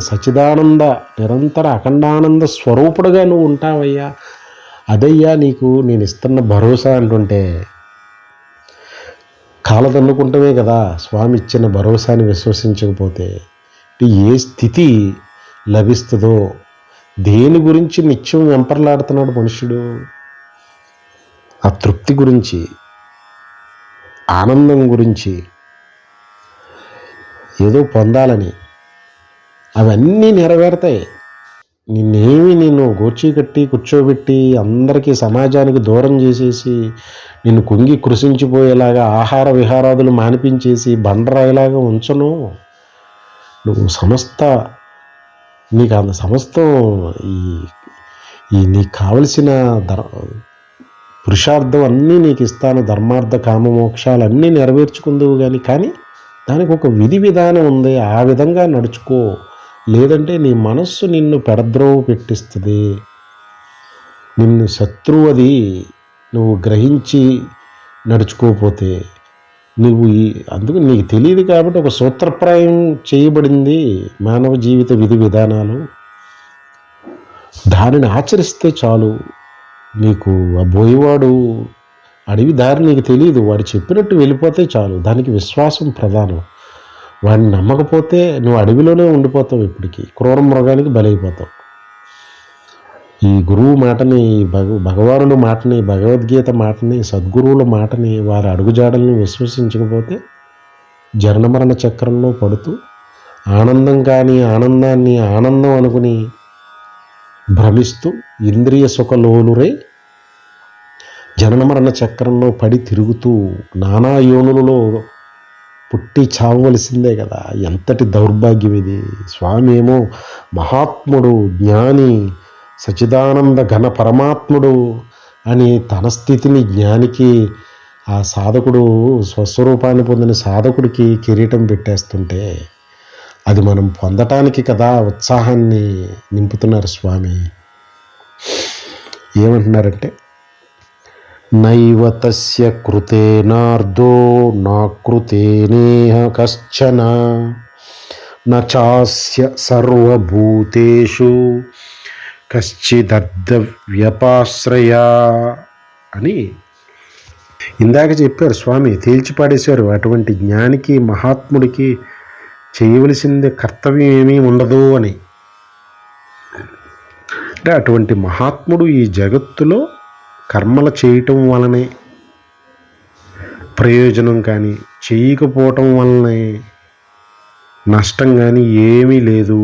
సచిదానంద నిరంతర అఖండానంద స్వరూపుడుగా నువ్వు ఉంటావయ్యా, అదయ్యా నీకు నేను ఇస్తున్న భరోసా అంటుంటే కాలదన్నుకుంటమే కదా స్వామి ఇచ్చిన భరోసాని విశ్వసించకపోతే ఏ స్థితి లభిస్తుందో, దేని గురించి నిత్యం వెంపర్లాడుతున్నాడు మనుషుడు. ఆ తృప్తి గురించి, ఆనందం గురించి, ఏదో పొందాలని, అవన్నీ నెరవేరుతాయి. నిన్ను గోర్చీ కట్టి కూర్చోబెట్టి అందరికీ సమాజానికి దూరం చేసేసి నిన్ను కుంగి కృషించిపోయేలాగా ఆహార విహారాదులు మానిపించేసి బండరాయిలాగా ఉంచను. నువ్వు నీకు అంత సమస్తం ఈ నీకు కావలసిన పురుషార్థం అన్నీ నీకు ఇస్తాను, ధర్మార్థ కామమోక్షాలు అన్నీ నెరవేర్చుకుందువు కానీ దానికి ఒక విధి విధానం ఉంది, ఆ విధంగా నడుచుకో. లేదంటే నీ మనస్సు నిన్ను పెడద్రోవ పెట్టిస్తుంది, నిన్ను శత్రువు అది నువ్వు గ్రహించి నడుచుకోకపోతే. అందుకు నీకు తెలియదు కాబట్టి ఒక సూత్రప్రాయం చేయబడింది మానవ జీవిత విధి విధానాలు. దానిని ఆచరిస్తే చాలు. నీకు ఆ బోయేవాడు అడవి దారి నీకు తెలియదు, వాడు చెప్పినట్టు వెళ్ళిపోతే చాలు. దానికి విశ్వాసం ప్రధానం. వాడిని నమ్మకపోతే నువ్వు అడవిలోనే ఉండిపోతావు, ఎప్పటికీ క్రూర మృగానికి బలైపోతావు. ఈ గురువు మాటని, భగవానుడు మాటని, భగవద్గీత మాటని, సద్గురువుల మాటని, వారి అడుగుజాడల్ని విశ్వసించకపోతే జననమరణ చక్రంలో పడుతూ ఆనందం కానీ ఆనందాన్ని ఆనందం అనుకుని భ్రమిస్తూ ఇంద్రియ సుఖలోలురై జననమరణ చక్రంలో పడి తిరుగుతూ నానా యోనులలో పుట్టి చావవలసిందే కదా. ఎంతటి దౌర్భాగ్యం ఇది. స్వామి ఏమో మహాత్ముడు, జ్ఞాని, సచిదానంద ఘన పరమాత్ముడు అని తన స్థితిని జ్ఞానికి, ఆ సాధకుడు స్వస్వరూపాన్ని పొందిన సాధకుడికి కిరీటం పెట్టేస్తుంటే అది మనం పొందటానికి కదా ఉత్సాహాన్ని నింపుతున్నారు స్వామి. ఏమంటున్నారంటే, నైవ తస్య కృతేనార్ధో నా కృతేనేహ కశ్చన నాస్య సర్వభూతేషు కశ్చిదర్ధవ్యపాశ్రయ అని ఇందాక చెప్పారు స్వామి, తేల్చిపాడేశారు. అటువంటి జ్ఞానికి, మహాత్ముడికి చేయవలసింది కర్తవ్యం ఏమీ ఉండదు అని. అంటే అటువంటి మహాత్ముడు ఈ జగత్తులో కర్మలు చేయటం వలనే ప్రయోజనం కానీ, చేయకపోవటం వలనే నష్టం కానీ ఏమీ లేదు.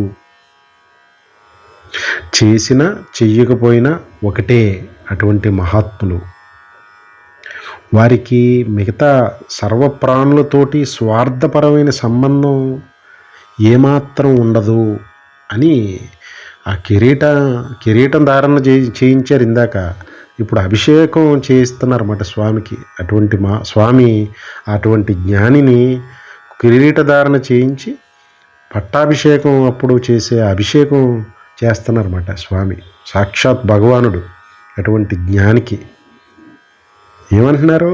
చేసినా చెయ్యకపోయినా ఒకటే అటువంటి మహాత్ములు. వారికి మిగతా సర్వప్రాణులతోటి స్వార్థపరమైన సంబంధం ఏమాత్రం ఉండదు అని ఆ కిరీటం ధారణ చేయించారు ఇందాక. ఇప్పుడు అభిషేకం చేయిస్తున్నారన్నమాట స్వామికి. అటువంటి స్వామి అటువంటి జ్ఞానిని కిరీట ధారణ చేయించి పట్టాభిషేకం అప్పుడు చేసే అభిషేకం చేస్తున్నారన్నమాట స్వామి. సాక్షాత్ భగవానుడు అటువంటి జ్ఞానికి ఏమంటున్నారు,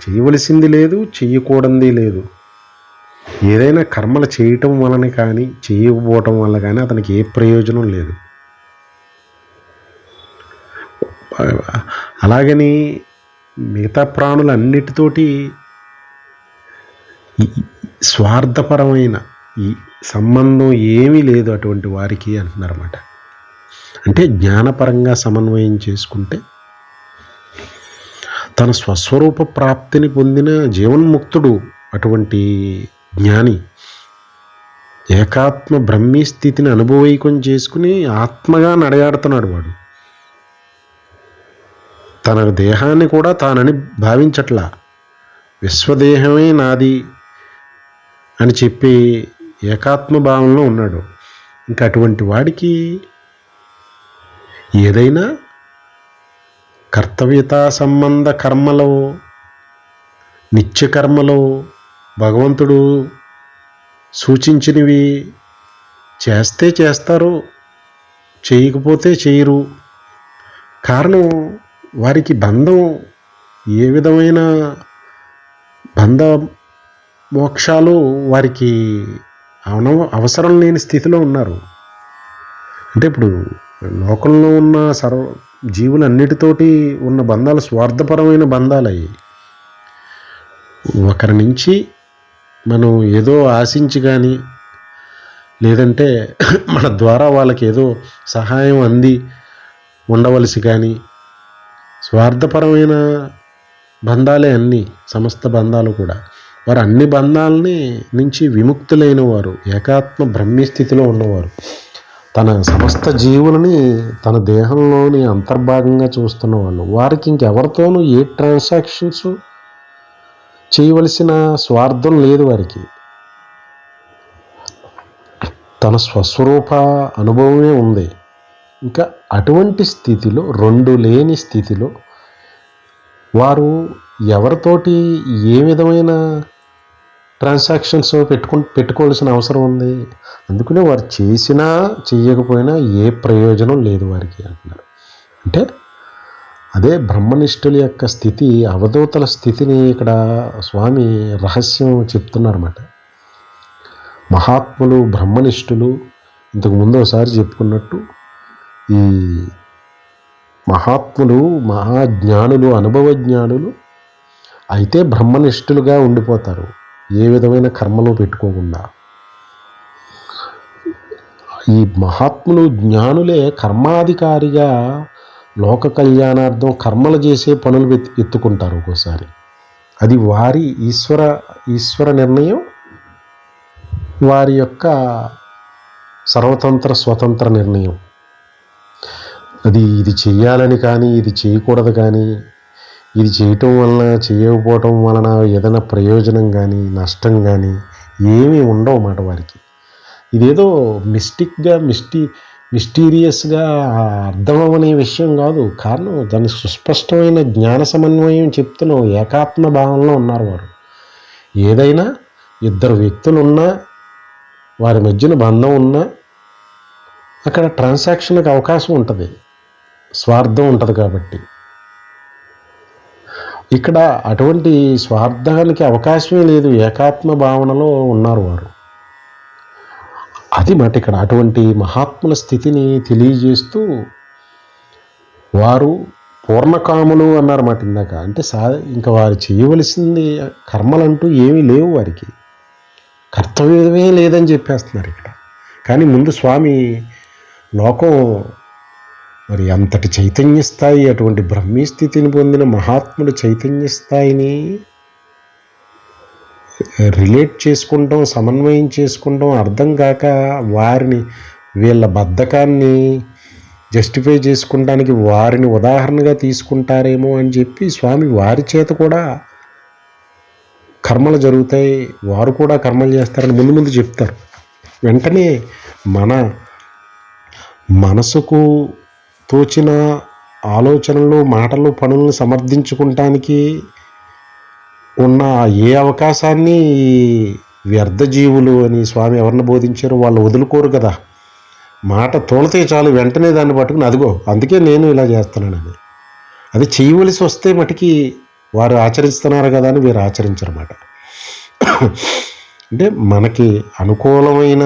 చేయవలసింది లేదు, చెయ్యకూడనిది లేదు. ఏదైనా కర్మలు చేయటం వలన కానీ చేయకపోవటం వల్ల కానీ అతనికి ఏ ప్రయోజనం లేదు. అలాగని మిగతా ప్రాణులన్నిటితోటి స్వార్థపరమైన ఈ సంబంధం ఏమీ లేదు అటువంటి వారికి అంటున్నారన్నమాట. అంటే జ్ఞానపరంగా సమన్వయం చేసుకుంటే తన స్వస్వరూప ప్రాప్తిని పొందిన జీవన్ముక్తుడు అటువంటి జ్ఞాని. ఏకాత్మ బ్రహ్మీ స్థితిని అనుభవైకం చేసుకుని ఆత్మగా నడయాడుతున్నాడు వాడు. తన దేహాన్ని కూడా తానని భావించట్లా, విశ్వదేహమే నాది అని చెప్పి ఏకాత్మ భావంలో ఉన్నాడు. ఇంకా అటువంటి వాడికి ఏదైనా కర్తవ్యతా సంబంధ కర్మలో, నిత్యకర్మలో భగవంతుడు సూచించినవి చేస్తే చేస్తారు, చేయకపోతే చేయరు. కారణం వారికి బంధం, ఏ విధమైన బంధ మోక్షాలు వారికి అవసరం లేని స్థితిలో ఉన్నారు. అంటే ఇప్పుడు లోకంలో ఉన్న జీవులన్నిటితోటి ఉన్న బంధాలు స్వార్థపరమైన బంధాలు అయ్యి. ఒకరి నుంచి మనం ఏదో ఆశించి కానీ, లేదంటే మన ద్వారా వాళ్ళకి ఏదో సహాయం అంది ఉండవలసి కానీ, స్వార్థపరమైన బంధాలే అన్నీ, సమస్త బంధాలు కూడా. వారు అన్ని బంధాలని నుంచి విముక్తులైన వారు, ఏకాత్మ బ్రహ్మీ స్థితిలో ఉన్నవారు, తన సమస్త జీవులని తన దేహంలోని అంతర్భాగంగా చూస్తున్న వాళ్ళు. వారికి ఇంకెవరితోనూ ఏ ట్రాన్సాక్షన్స్ చేయవలసిన స్వార్థం లేదు వారికి. తన స్వస్వరూప అనుభవమే ఉంది. ఇంకా అటువంటి స్థితిలో, రెండు లేని స్థితిలో వారు ఎవరితోటి ఏ విధమైన ట్రాన్సాక్షన్స్ పెట్టుకోవాల్సిన అవసరం ఉంది? అందుకనే వారు చేసినా చేయకపోయినా ఏ ప్రయోజనం లేదు వారికి అంటున్నారు. అంటే అదే బ్రహ్మనిష్ఠుల యొక్క స్థితి, అవధూతల స్థితిని ఇక్కడ స్వామి రహస్యం చెప్తున్నారన్నమాట. మహాత్ములు, బ్రహ్మనిష్ఠులు, ఇంతకుముందు ఒకసారి చెప్పుకున్నట్టు ఈ మహాత్ములు, మహాజ్ఞానులు, అనుభవజ్ఞానులు అయితే బ్రహ్మనిష్ఠులుగా ఉండిపోతారు, ఏ విధమైన కర్మలు పెట్టుకోకుండా. ఈ మహాత్ములు, జ్ఞానులే కర్మాధికారిగా లోక కళ్యాణార్థం కర్మలు చేసే పనులు ఎత్తుకుంటారు ఒక్కోసారి. అది వారి ఈశ్వర నిర్ణయం, వారి యొక్క సర్వతంత్ర స్వతంత్ర నిర్ణయం. అది ఇది చెయ్యాలని కానీ, ఇది చేయకూడదు కానీ, ఇది చేయటం వలన చేయకపోవటం వలన ఏదైనా ప్రయోజనం కానీ నష్టం కానీ ఏమీ ఉండవు మాట వారికి. ఇదేదో మిస్టీరియస్గా అర్థమవనే విషయం కాదు. కారణం దాని సుస్పష్టమైన జ్ఞాన సమన్వయం చెప్తున్నాం. ఏకాత్మ భావంలో ఉన్నారు వారు. ఏదైనా ఇద్దరు వ్యక్తులు ఉన్నా, వారి మధ్యన బంధం ఉన్నా అక్కడ ట్రాన్సాక్షన్కి అవకాశం ఉంటుంది, స్వార్థం ఉంటుంది. కాబట్టి ఇక్కడ అటువంటి స్వార్థానికి అవకాశమే లేదు, ఏకాత్మ భావనలో ఉన్నారు వారు. అది మాట ఇక్కడ అటువంటి మహాత్ముల స్థితిని తెలియజేస్తూ వారు పూర్ణకాములు అన్నారన్నమాట ఇందాక. అంటే ఇంకా వారు చేయవలసింది కర్మలంటూ ఏమీ లేవు వారికి, కర్తవ్యమే లేదని చెప్పేస్తున్నారు ఇక్కడ. కానీ ముందు స్వామి లోకం మరి అంతటి చైతన్య స్థాయి, అటువంటి బ్రహ్మీ స్థితిని పొందిన మహాత్ముడు చైతన్య స్థాయిని రిలేట్ చేసుకుంటాం, సమన్వయం చేసుకుంటాం అర్థం కాక వారిని, వీళ్ళ బద్ధకాన్ని జస్టిఫై చేసుకుంటానికి వారిని ఉదాహరణగా తీసుకుంటారేమో అని చెప్పి స్వామి వారి చేత కూడా కర్మలు జరుగుతాయి, వారు కూడా కర్మలు చేస్తారని ముందు చెప్తారు. వెంటనే మన మనసుకు తోచిన ఆలోచనలు, మాటలు, పనులను సమర్థించుకుంటానికి ఉన్న ఏ అవకాశాన్ని వ్యర్థజీవులు అని స్వామి ఎవరిని బోధించారో వాళ్ళు వదులుకోరు కదా. మాట తోలితే చాలు వెంటనే దాన్ని పట్టుకుని అదిగో అందుకే నేను ఇలా చేస్తున్నానని. అది చేయవలసి వస్తే మటుకి వారు ఆచరిస్తున్నారు కదా అని వీరు ఆచరించరన్నమాట. అంటే మనకి అనుకూలమైన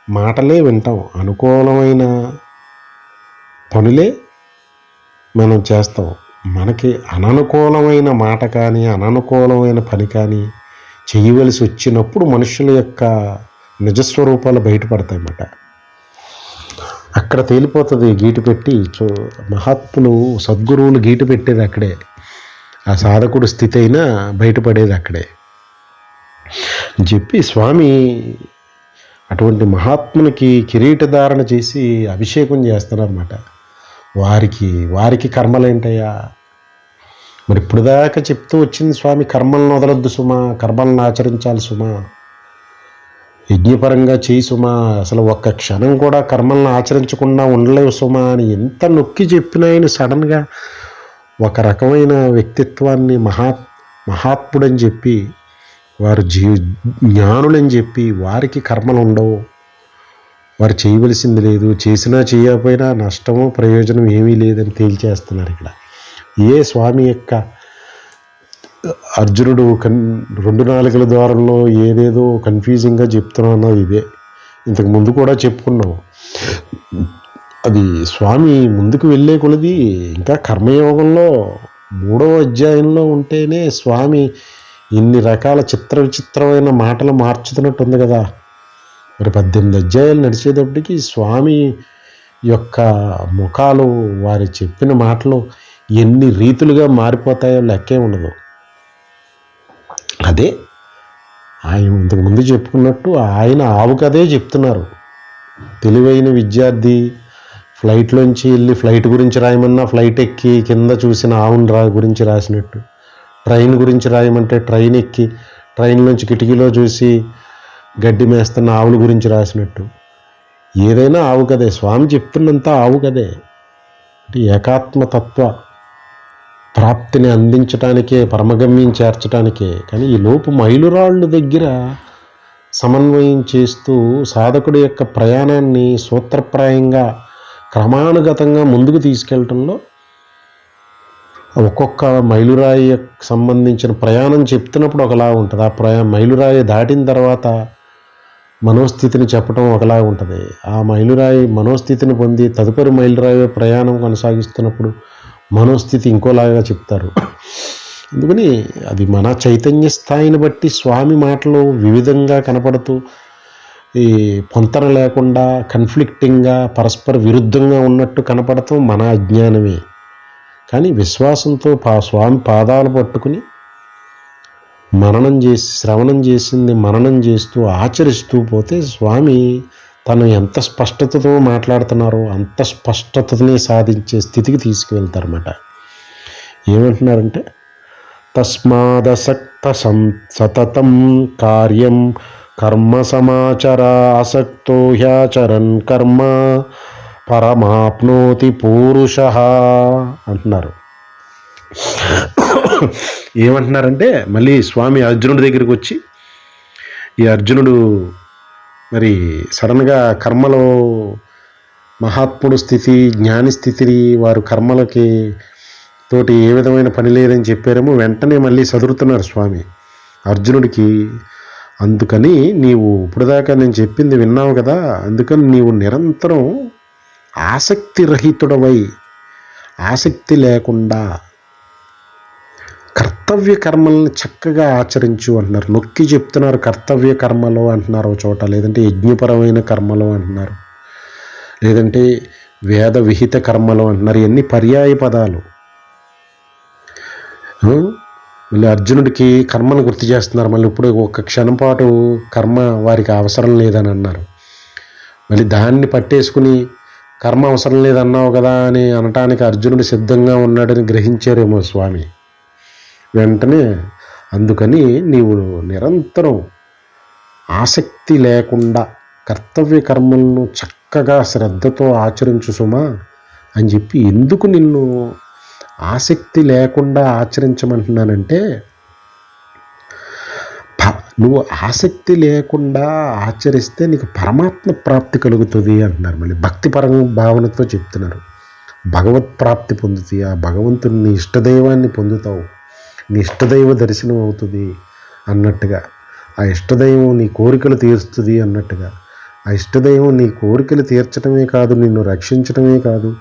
మాటలే వింటాం, అనుకూలమైన పనులే మనం చేస్తాం. మనకి అననుకూలమైన మాట కానీ, అననుకూలమైన పని కానీ చేయవలసి వచ్చినప్పుడు మనుషుల యొక్క నిజస్వరూపాలు బయటపడతాయన్నమాట. అక్కడ తేలిపోతుంది గీటు పెట్టి. మహాత్ములు, సద్గురువులు గీటు పెట్టేది అక్కడే, ఆ సాధకుడు స్థితి అయినా బయటపడేది అక్కడే అని చెప్పి స్వామి అటువంటి మహాత్మునికి కిరీటధారణ చేసి అభిషేకం చేస్తారన్నమాట. వారికి కర్మలేంటయ్యా? మరి ఇప్పుడు దాకా చెప్తూ వచ్చింది స్వామి, కర్మలను వదలొద్దు సుమా, కర్మలను ఆచరించాలి సుమా, యజ్ఞపరంగా చేయి సుమా, అసలు ఒక్క క్షణం కూడా కర్మలను ఆచరించకుండా ఉండలేవు సుమా అని ఎంత నొక్కి చెప్పినా ఆయన సడన్గా ఒక రకమైన వ్యక్తిత్వాన్ని మహాత్ముడని చెప్పి, వారు జ్ఞానులని చెప్పి వారికి కర్మలు ఉండవు, వారు చేయవలసింది లేదు, చేసినా చేయకపోయినా నష్టమో ప్రయోజనం ఏమీ లేదని తేల్చేస్తున్నారు ఇక్కడ. ఏ స్వామి యొక్క అర్జునుడు 2 నాలుకల ద్వారంలో ఏదేదో కన్ఫ్యూజింగ్గా చెప్తున్నా అన్నది ఇదే. ఇంతకు ముందు కూడా చెప్పుకున్నాం. అది స్వామి ముందుకు వెళ్ళే కొలది ఇంకా కర్మయోగంలో 3వ అధ్యాయంలో ఉంటేనే స్వామి ఇన్ని రకాల విచిత్రమైన మాటలు మార్చుతున్నట్టు ఉంది కదా. మరి 18 అధ్యాయాలు నడిచేటప్పటికి స్వామి యొక్క ముఖాలు, వారి చెప్పిన మాటలు ఎన్ని రీతులుగా మారిపోతాయో లెక్కే ఉండదు. అదే ఆయన ఇంతకుముందు చెప్పుకున్నట్టు ఆయన ఆవు కదే చెప్తున్నారు. తెలివైన విద్యార్థి ఫ్లైట్లోంచి వెళ్ళి ఫ్లైట్ గురించి రాయమన్నా ఫ్లైట్ ఎక్కి కింద చూసిన ఆవును గురించి రాసినట్టు, ట్రైన్ గురించి రాయమంటే ట్రైన్ ఎక్కి ట్రైన్లోంచి కిటికీలో చూసి గడ్డి మేస్తున్న ఆవుల గురించి రాసినట్టు, ఏదైనా ఆవు కదే. స్వామి చెప్తున్నంతా ఆవు కదే. అంటే ఏకాత్మతత్వ ప్రాప్తిని అందించడానికే, పరమగమ్యం చేర్చడానికే. కానీ ఈ లోపు మైలురాళ్ళు దగ్గర సమన్వయం చేస్తూ సాధకుడి యొక్క ప్రయాణాన్ని సూత్రప్రాయంగా క్రమానుగతంగా ముందుకు తీసుకెళ్లటంలో ఒక్కొక్క మైలురాయికి సంబంధించిన ప్రయాణం చెప్తున్నప్పుడు ఒకలా ఉంటుంది. ఆ మైలురాయి దాటిన తర్వాత మనోస్థితిని చెప్పడం ఒకలా ఉంటుంది. ఆ మైలురాయి మనోస్థితిని పొంది తదుపరి మైలురాయి ప్రయాణం కొనసాగిస్తున్నప్పుడు మనోస్థితి ఇంకోలాగా చెప్తారు. అందుకని అది మన చైతన్య స్థాయిని బట్టి స్వామి మాటలు వివిధంగా కనపడుతూ ఈ పొంతన లేకుండా కన్ఫ్లిక్టింగ్గా పరస్పర విరుద్ధంగా ఉన్నట్టు కనపడటం మన అజ్ఞానమే. కానీ విశ్వాసంతో స్వామి పాదాలు పట్టుకుని శ్రవణం చేసింది మననం చేస్తూ ఆచరిస్తూ పోతే స్వామి తను ఎంత స్పష్టతతో మాట్లాడుతున్నారో అంత స్పష్టతని సాధించే స్థితికి తీసుకువెళ్తారన్నమాట. ఏమంటున్నారంటే తస్మాదసక్త సతతం కార్యం కర్మ సమాచర ఆసక్తో హ్యాచరన్ కర్మ పరమాప్నోతి పూరుషః అంటున్నారు. ఏమంటున్నారంటే మళ్ళీ స్వామి అర్జునుడి దగ్గరికి వచ్చి, ఈ అర్జునుడు మరి సడన్గా కర్మలో మహాత్ముడు స్థితి, జ్ఞాని స్థితిని వారు కర్మలకి తోటి ఏ విధమైన పని లేదని చెప్పారేమో వెంటనే మళ్ళీ చదువుతున్నారు స్వామి అర్జునుడికి. అందుకని నీవు ఇప్పటిదాకా నేను చెప్పింది విన్నావు కదా, అందుకని నీవు నిరంతరం ఆసక్తి రహితుడవై, ఆసక్తి లేకుండా కర్తవ్య కర్మల్ని చక్కగా ఆచరించు అంటున్నారు. నొక్కి చెప్తున్నారు. కర్తవ్య కర్మలో అంటున్నారు ఒక చోట, లేదంటే యజ్ఞపరమైన కర్మలో అంటున్నారు, లేదంటే వేద విహిత కర్మలో అంటున్నారు. ఇవన్నీ పర్యాయ పదాలు. మళ్ళీ అర్జునుడికి కర్మను గుర్తు చేస్తున్నారు. మళ్ళీ ఇప్పుడు ఒక క్షణం పాటు కర్మ వారికి అవసరం లేదని అన్నారు. మళ్ళీ దాన్ని పట్టేసుకుని కర్మ అవసరం లేదన్నావు కదా అని అనటానికి అర్జునుడు సిద్ధంగా ఉన్నాడని గ్రహించారేమో స్వామి. వెంటనే అందుకని నీవు నిరంతరం ఆసక్తి లేకుండా కర్తవ్య కర్మలను చక్కగా శ్రద్ధతో ఆచరించు సుమా అని చెప్పి, ఎందుకు నిన్ను ఆసక్తి లేకుండా ఆచరించమంటున్నానంటే, నువ్వు ఆసక్తి లేకుండా ఆచరిస్తే నీకు పరమాత్మ ప్రాప్తి కలుగుతుంది అంటున్నారు. మళ్ళీ భక్తిపరం భావనతో చెప్తున్నారు. భగవత్ ప్రాప్తి పొందుతుంది. ఆ భగవంతుని నీ ఇష్టదైవాన్ని పొందుతావు, నీ ఇష్టదైవ దర్శనం అవుతుంది అన్నట్టుగా, ఆ ఇష్టదైవం నీ కోరికలు తీరుస్తుంది అన్నట్టుగా, ఆ ఇష్టదైవం నీ కోరికలు తీర్చడమే కాదు, నిన్ను రక్షించడమే కాదు,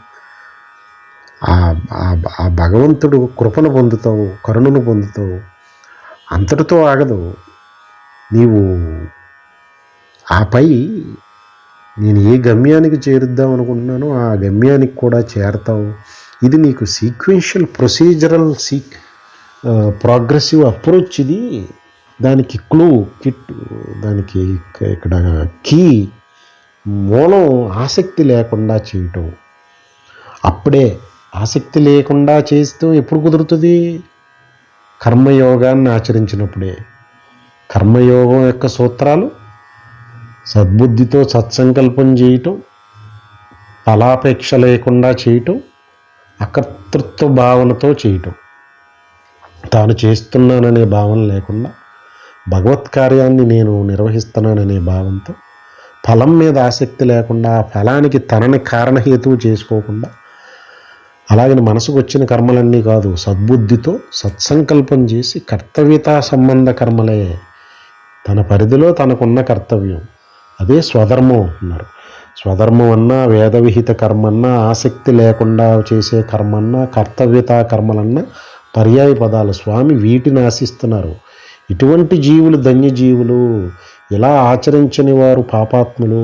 ఆ భగవంతుడు కృపను పొందుతావు, కరుణను పొందుతావు. అంతటితో ఆగదు. నీవు ఆపై నేను ఏ గమ్యానికి చేరుద్దాం అనుకుంటున్నానో ఆ గమ్యానికి కూడా చేరతావు. ఇది నీకు సీక్వెన్షియల్ ప్రొసీజరల్ ప్రోగ్రెసివ్ అప్రోచ్. ఇది దానికి దానికి ఇక్కడ కీ మూలం ఆసక్తి లేకుండా చేయటం. అప్పుడే ఆసక్తి లేకుండా చేస్తూ ఎప్పుడు కుదురుతుంది? కర్మయోగాన్ని ఆచరించినప్పుడే. కర్మయోగం యొక్క సూత్రాలు సద్బుద్ధితో సత్సంకల్పం చేయటం, ఫలాపేక్ష లేకుండా చేయటం, అకర్తృత్వ భావనతో చేయటం, తాను చేస్తున్నాననే భావన లేకుండా భగవత్ కార్యాన్ని నేను నిర్వహిస్తున్నాననే భావంతో, ఫలం మీద ఆసక్తి లేకుండా ఆ ఫలానికి తనని కారణహేతువు చేసుకోకుండా, అలాగని మనసుకు వచ్చిన కర్మలన్నీ కాదు, సద్బుద్ధితో సత్సంకల్పం చేసి కర్తవ్యతా సంబంధ కర్మలే, తన పరిధిలో తనకున్న కర్తవ్యం, అదే స్వధర్మం అంటున్నారు. స్వధర్మం అన్నా, వేద విహిత కర్మన్నా, ఆసక్తి లేకుండా చేసే కర్మన్నా, కర్తవ్యతా కర్మలన్నా పర్యాయ పదాలు. స్వామి వీటిని ఆశిస్తున్నారు. ఇటువంటి జీవులు ధన్యజీవులు, ఇలా ఆచరించని వారు పాపాత్ములు,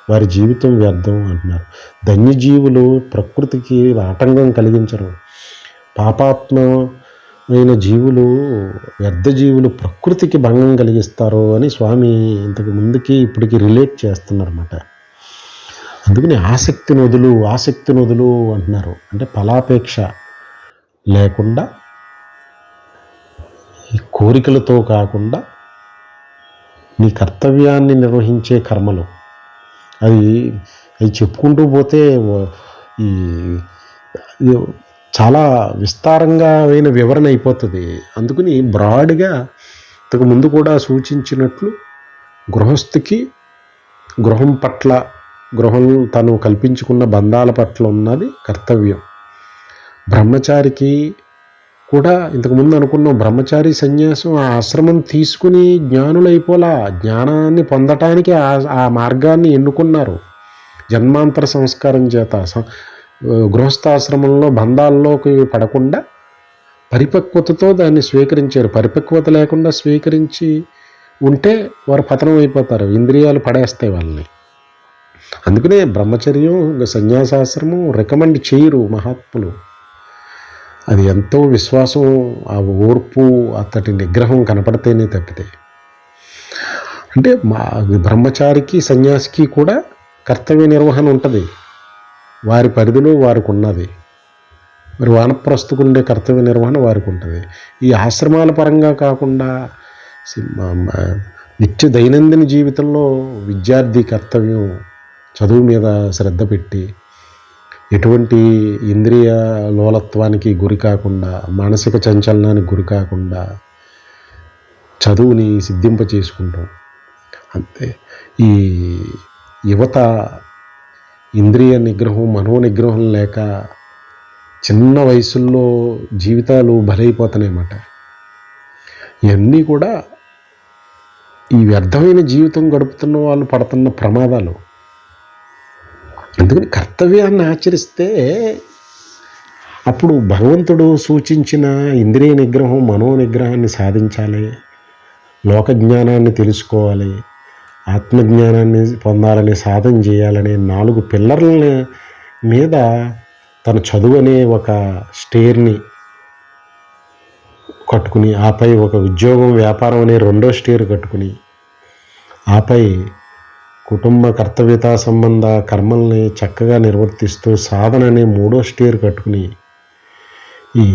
వారి జీవితం వ్యర్థం అంటున్నారు. ధన్యజీవులు ప్రకృతికి ఆటంకం కలిగించరు. పాపాత్మైన జీవులు, వ్యర్థ జీవులు ప్రకృతికి భంగం కలిగిస్తారు అని స్వామి ఇంతకు ముందుకి ఇప్పటికి రిలేట్ చేస్తున్నారన్నమాట. అందుకని ఆసక్తిని వదులు అంటున్నారు. అంటే ఫలాపేక్ష లేకుండా, ఈ కోరికలతో కాకుండా నీ కర్తవ్యాన్ని నిర్వహించే కర్మలు, అవి చెప్పుకుంటూ పోతే ఈ చాలా విస్తారంగా అయిన వివరణ అయిపోతుంది. అందుకని బ్రాడ్గా ఇంతకు ముందు కూడా సూచించినట్లు గృహస్థికి గృహం పట్ల, గృహం తను కల్పించుకున్న బంధాల పట్ల ఉన్నది కర్తవ్యం. బ్రహ్మచారికి కూడా ఇంతకుముందు అనుకున్నాం, బ్రహ్మచారి సన్యాసం ఆ ఆశ్రమం తీసుకుని జ్ఞానులైపోలా, జ్ఞానాన్ని పొందటానికి ఆ మార్గాన్ని ఎన్నుకున్నారు. జన్మాంతర సంస్కారం చేత గృహస్థాశ్రమంలో బంధాల్లోకి పడకుండా పరిపక్వతతో దాన్ని స్వీకరించారు. పరిపక్వత లేకుండా స్వీకరించి ఉంటే వారు పతనం అయిపోతారు, ఇంద్రియాలు పడేస్తాయి వాళ్ళని. అందుకనే బ్రహ్మచర్యం, సన్యాసాశ్రమం రికమెండ్ చేయరు మహాత్ములు. అది ఎంతో విశ్వాసం, ఆ ఓర్పు, అతడి నిగ్రహం కనపడితేనే తప్పితే. అంటే బ్రహ్మచారికి సన్యాసికి కూడా కర్తవ్య నిర్వహణ ఉంటుంది, వారి పరిధిలో వారికి ఉన్నది. మరి వానప్రస్థుకు ఉండే కర్తవ్య నిర్వహణ వారికి ఉంటుంది. ఈ ఆశ్రమాల పరంగా కాకుండా నిత్య దైనందిన జీవితంలో విద్యార్థి కర్తవ్యం చదువు మీద శ్రద్ధ పెట్టి, ఎటువంటి ఇంద్రియ లోలత్వానికి గురి కాకుండా, మానసిక చంచలనానికి గురి కాకుండా చదువుని సిద్ధింప చేసుకుంటాం. అంతే. ఈ యువత ఇంద్రియ నిగ్రహం, మనోనిగ్రహం లేక చిన్న వయసుల్లో జీవితాలు బలైపోతున్నాయన్నమాట. ఇవన్నీ కూడా ఈ వ్యర్థమైన జీవితం గడుపుతున్న వాళ్ళు పడుతున్న ప్రమాదాలు. అందుకని కర్తవ్యాన్ని ఆచరిస్తే అప్పుడు భగవంతుడు సూచించిన ఇంద్రియ నిగ్రహం, మనోనిగ్రహాన్ని సాధించాలి, లోకజ్ఞానాన్ని తెలుసుకోవాలి, ఆత్మజ్ఞానాన్ని పొందాలని సాధన చేయాలనే 4 పిల్లర్ల మీద తన చదువు అనే ఒక స్టేర్ని కట్టుకుని, ఆపై ఒక ఉద్యోగం, వ్యాపారం అనే 2వ స్టేర్ కట్టుకుని, ఆపై కుటుంబ కర్తవ్యతా సంబంధ కర్మల్ని చక్కగా నిర్వర్తిస్తూ సాధన అనే 3వ స్టేర్ కట్టుకుని ఈ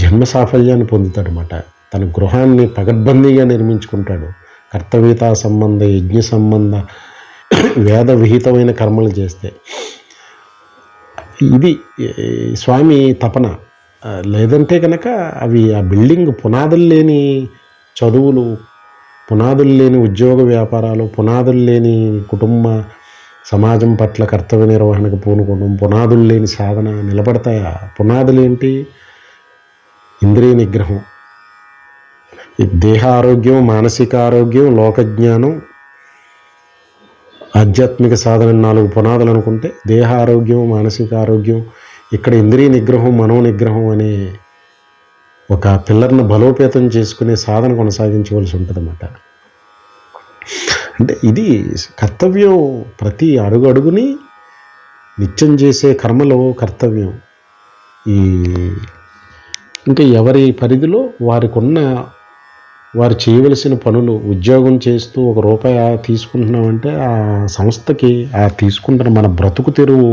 జన్మ సాఫల్యాన్ని పొందుతాడనమాట. తన గృహాన్ని పగడ్బందీగా నిర్మించుకుంటాడు. కర్తవ్యతా సంబంధ, యజ్ఞ సంబంధ, వేద విహితమైన కర్మలు చేస్తే. ఇది స్వామి తపన. లేదంటే కనుక అవి ఆ బిల్డింగ్ పునాదులు లేని చదువులు, పునాదులు లేని ఉద్యోగ వ్యాపారాలు, పునాదులు లేని కుటుంబ సమాజం పట్ల కర్తవ్య నిర్వహణకు పూనుకోవడం, పునాదులు లేని సాధన నిలబడతాయా? పునాదులు ఏంటి? ఇంద్రియ నిగ్రహం, దేహ ఆరోగ్యం, మానసిక ఆరోగ్యం, లోకజ్ఞానం, ఆధ్యాత్మిక సాధన 4 పునాదులు అనుకుంటే దేహ ఆరోగ్యం, మానసిక ఆరోగ్యం, ఇక్కడ ఇంద్రియ నిగ్రహం, మనోనిగ్రహం అనే ఒక పిల్లర్ను బలోపేతం చేసుకునే సాధన కొనసాగించవలసి ఉంటుందన్నమాట. అంటే ఇది కర్తవ్యం. ప్రతి అడుగుని నిత్యం చేసే కర్మలో కర్తవ్యం. ఇంకా ఎవరి పరిధిలో వారు చేయవలసిన పనులు. ఉద్యోగం చేస్తూ ₹1 తీసుకుంటున్నామంటే ఆ సంస్థకి తీసుకుంటున్న మన బ్రతుకు తెరువు,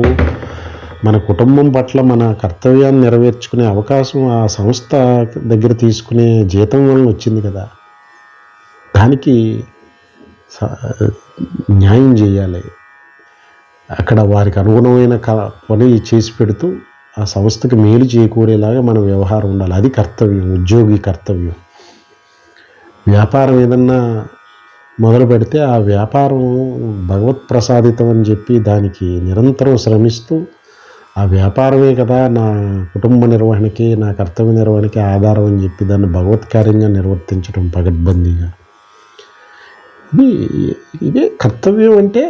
మన కుటుంబం పట్ల మన కర్తవ్యాన్ని నెరవేర్చుకునే అవకాశం ఆ సంస్థ దగ్గర తీసుకునే జీతం వలన వచ్చింది కదా. దానికి న్యాయం చేయాలి. అక్కడ వారికి అనుగుణమైన పని చేసి పెడుతూ ఆ సంస్థకి మేలు చేకూరేలాగా మన వ్యవహారం ఉండాలి. అది కర్తవ్యం, ఉద్యోగి కర్తవ్యం. వ్యాపారం ఏదన్నా మొదలు పెడితే ఆ వ్యాపారం భగవత్ ప్రసాదితం అని చెప్పి దానికి నిరంతరం శ్రమిస్తూ, ఆ వ్యాపారమే కదా నా కుటుంబ నిర్వహణకి, నా కర్తవ్య నిర్వహణకి ఆధారం అని చెప్పి దాన్ని భగవత్కార్యంగా నిర్వర్తించడం పగడ్బందీగా. ఇదే కర్తవ్యం. అంటే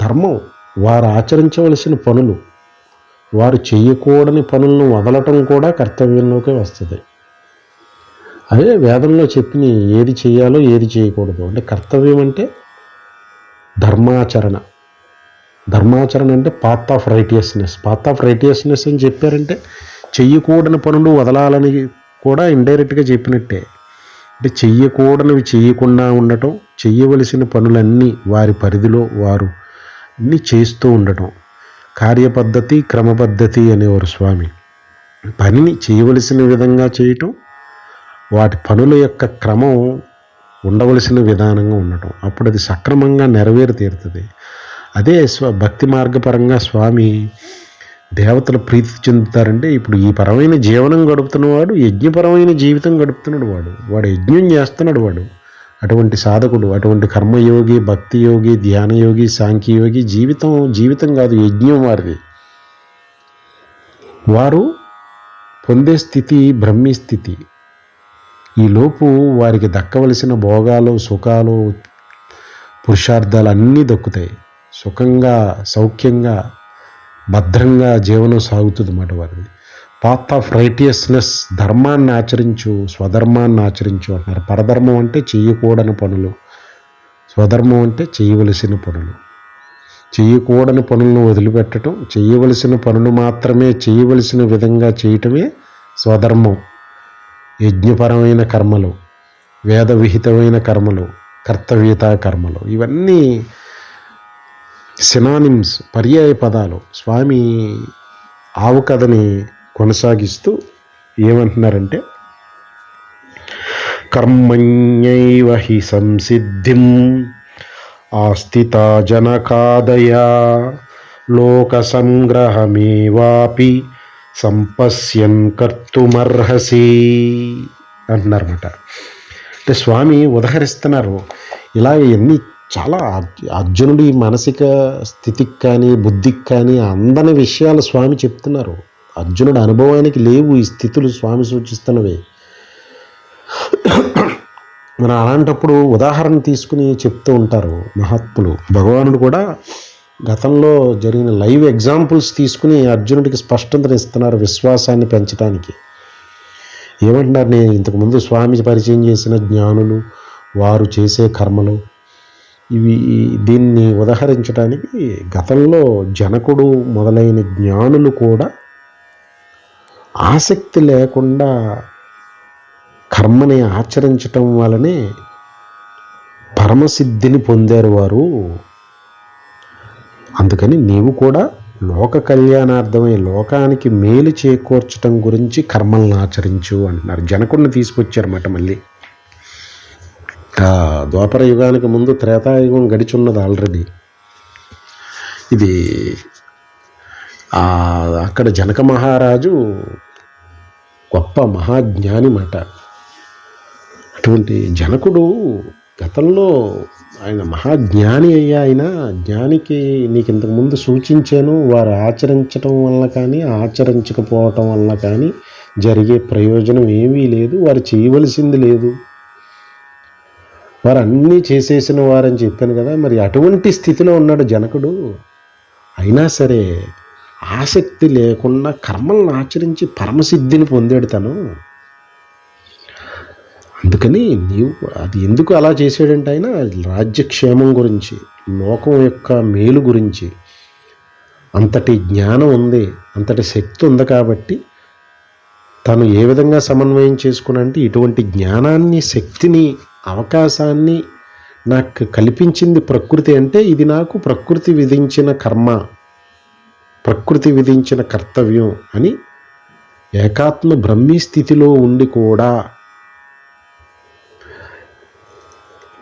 ధర్మం. వారు ఆచరించవలసిన పనులు, వారు చేయకూడని పనులను వదలటం కూడా కర్తవ్యంలోకే వస్తుంది. అదే వేదంలో చెప్పిన ఏది చేయాలో ఏది చేయకూడదు. అంటే కర్తవ్యం అంటే ధర్మాచరణ. ధర్మాచరణ అంటే path of righteousness. Path of righteousness అని చెప్పారంటే చెయ్యకూడని పనులు వదలాలని కూడా ఇండైరెక్ట్గా చెప్పినట్టే. అంటే చెయ్యకూడనివి చెయ్యకుండా ఉండటం, చెయ్యవలసిన పనులన్నీ వారి పరిధిలో వారు అన్నీ చేస్తూ ఉండటం. కార్యపద్ధతి క్రమపద్ధతి అనేవారు స్వామి. పనిని చేయవలసిన విధంగా చేయటం, వాటి పనుల యొక్క క్రమం ఉండవలసిన విధానంగా ఉండటం. అప్పుడు అది సక్రమంగా నెరవేరి తీరుతుంది. అదే భక్తి మార్గపరంగా స్వామి దేవతలు ప్రీతి చెందుతారంటే, ఇప్పుడు ఈ పరమైన జీవనం గడుపుతున్నవాడు యజ్ఞపరమైన జీవితం గడుపుతున్నాడు. వాడు యజ్ఞం చేస్తున్నాడు. అటువంటి సాధకుడు, అటువంటి కర్మయోగి, భక్తి యోగి, ధ్యానయోగి, సాంఖ్యయోగి జీవితం కాదు, యజ్ఞం వారిది. వారు పొందే స్థితి బ్రహ్మీ స్థితి. ఈలోపు వారికి దక్కవలసిన భోగాలు, సుఖాలు, పురుషార్థాలు అన్నీ దక్కుతాయి. సుఖంగా, సౌఖ్యంగా, భద్రంగా జీవనం సాగుతుంది అన్నమాట వారిది. పాత్ ఆఫ్ రైటియస్నెస్, ధర్మాన్ని ఆచరించు, స్వధర్మాన్ని ఆచరించు అంటున్నారు. పరధర్మం అంటే చేయకూడని పనులు, స్వధర్మం అంటే చేయవలసిన పనులు. చేయకూడని పనులను వదిలిపెట్టడం, చేయవలసిన పనులు మాత్రమే చేయవలసిన విధంగా చేయటమే స్వధర్మం. యజ్ఞపరమైన కర్మలు, వేద విహితమైన కర్మలు, కర్తవ్యతా కర్మలు, ఇవన్నీ సినానిమ్స్, పర్యాయ పదాలు. స్వామి ఆవు కథని కొనసాగిస్తూ ఏమంటున్నారంటే, కర్మణ్యైవ హి సంసిద్ధిం ఆస్థితా జనకాదయా లోక సంగ్రహమేవాపి సంపశ్యన్ కర్తుమర్హసి అంటున్నారన్నమాట. అంటే స్వామి ఉదహరిస్తున్నారు. ఇలా ఎన్ని చాలా అర్జునుడి మానసిక స్థితికి కానీ బుద్ధికి కానీ అందని విషయాలు స్వామి చెప్తున్నారు. అర్జునుడి అనుభవానికి లేవు ఈ స్థితులు స్వామి సూచిస్తున్నవే. మనం అలాంటప్పుడు ఉదాహరణ తీసుకుని చెప్తూ ఉంటారు మహాత్ములు. భగవానుడు కూడా గతంలో జరిగిన లైవ్ ఎగ్జాంపుల్స్ తీసుకుని అర్జునుడికి స్పష్టతను ఇస్తున్నారు విశ్వాసాన్ని పెంచడానికి. ఏమంటున్నారు, నేను ఇంతకుముందు స్వామి పరిచయం చేసిన జ్ఞానులు, వారు చేసే కర్మలు, దీన్ని ఉదహరించడానికి గతంలో జనకుడు మొదలైన జ్ఞానులు కూడా ఆసక్తి లేకుండా కర్మని ఆచరించటం వలనే పరమసిద్ధిని పొందారు వారు. అందుకని నీవు కూడా లోక కళ్యాణార్థమై లోకానికి మేలు చేకూర్చటం గురించి కర్మలను ఆచరించు అంటున్నారు. జనకుడిని తీసుకొచ్చారన్నమాట. మళ్ళీ ద్వాపర యుగానికి ముందు త్రేతాయుగం గడిచున్నది ఆల్రెడీ. ఇది అక్కడ జనక మహారాజు గొప్ప మహాజ్ఞాని మాట. అటువంటి జనకుడు గతంలో ఆయన మహాజ్ఞాని అయ్యా. ఆయన జ్ఞానికి నీకు ఇంతకుముందు సూచించాను, వారు ఆచరించటం వల్ల కానీ ఆచరించకపోవటం వల్ల కానీ జరిగే ప్రయోజనం ఏమీ లేదు, వారు చేయవలసింది లేదు, వారు అన్నీ చేసేసిన వారని చెప్పాను కదా. మరి అటువంటి స్థితిలో ఉన్నాడు జనకుడు. అయినా సరే ఆసక్తి లేకుండా కర్మలను ఆచరించి పరమసిద్ధిని పొందాడు తను. అందుకని నీవు అది ఎందుకు అలా చేసాడంటే, ఆయన రాజ్యక్షేమం గురించి, లోకం యొక్క మేలు గురించి అంతటి జ్ఞానం ఉంది, అంతటి శక్తి ఉంది. కాబట్టి తను ఏ విధంగా సమన్వయం చేసుకున్నంటే, ఇటువంటి జ్ఞానాన్ని, శక్తిని, అవకాశాన్ని నాకు కల్పించింది ప్రకృతి. అంటే ఇది నాకు ప్రకృతి విధించిన కర్మ, ప్రకృతి విధించిన కర్తవ్యం అని ఏకాత్మ బ్రహ్మీ స్థితిలో ఉండి కూడా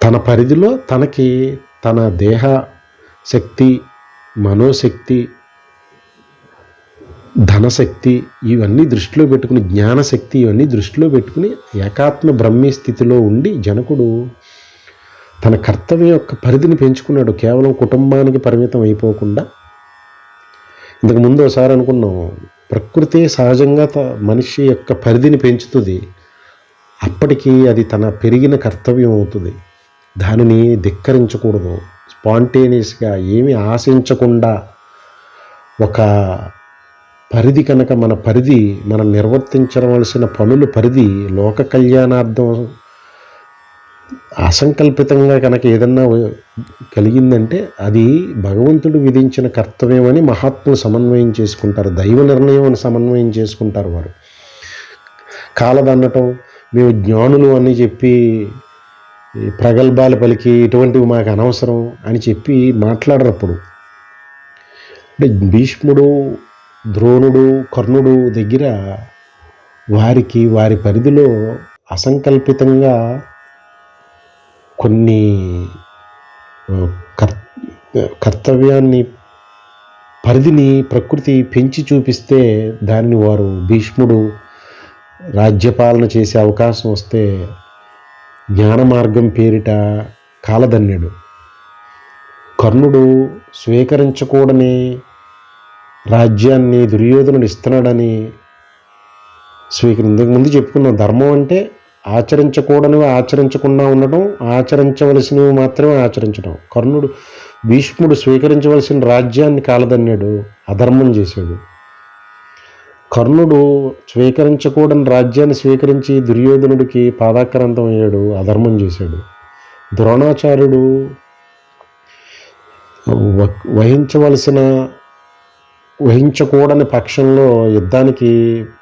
తన పరిధిలో తనకి తన దేహ శక్తి, మనోశక్తి, ధనశక్తి ఇవన్నీ దృష్టిలో పెట్టుకుని, జ్ఞానశక్తి ఇవన్నీ దృష్టిలో పెట్టుకుని ఏకాత్మ బ్రహ్మీ స్థితిలో ఉండి జనకుడు తన కర్తవ్యం యొక్క పరిధిని పెంచుకున్నాడు. కేవలం కుటుంబానికి పరిమితం అయిపోకుండా. ఇంతకుముందు ఒకసారి అనుకున్నాం, ప్రకృతి సహజంగా మనిషి యొక్క పరిధిని పెంచుతుంది. అప్పటికి అది తన పెరిగిన కర్తవ్యం అవుతుంది. దానిని ధిక్కరించకూడదు. స్పాంటేనియస్గా ఏమీ ఆశించకుండా ఒక పరిధి కనుక మన పరిధి, మనం నిర్వర్తించవలసిన పనుల పరిధి లోక కళ్యాణార్థం అసంకల్పితంగా కనుక ఏదన్నా కలిగిందంటే అది భగవంతుడు విధించిన కర్తవ్యం అని మహాత్ములు సమన్వయం చేసుకుంటారు. దైవ నిర్ణయం అని సమన్వయం చేసుకుంటారు వారు. కాలదన్నటం, మేము జ్ఞానులు అని చెప్పి ప్రగల్భాలు పలికి ఇటువంటివి మాకు అనవసరం అని చెప్పి మాట్లాడరప్పుడు. అంటే భీష్ముడు, ద్రోణుడు, కర్ణుడు దగ్గర వారికి వారి పరిధిలో అసంకల్పితంగా కొన్ని కర్తవ్యాన్ని పరిధిని ప్రకృతి పెంచి చూపిస్తే దానిని వారు భీష్ముడు రాజ్యపాలన చేసే అవకాశం వస్తే జ్ఞాన మార్గం పేరిట కాలదన్యుడు. కర్ణుడు స్వీకరించకూడని రాజ్యాన్ని దుర్యోధనుడు ఇస్తున్నాడని ఇంతకుముందు చెప్పుకున్నాం. ధర్మం అంటే ఆచరించకూడనివి ఆచరించకుండా ఉండడం, ఆచరించవలసినవి మాత్రమే ఆచరించడం. భీష్ముడు స్వీకరించవలసిన రాజ్యాన్ని కాలదన్యాడు, అధర్మం చేశాడు. కర్ణుడు స్వీకరించకూడని రాజ్యాన్ని స్వీకరించి దుర్యోధనుడికి పాదాక్రాంతం అయ్యాడు, అధర్మం చేశాడు. ద్రోణాచార్యుడు వహించకూడని పక్షంలో యుద్ధానికి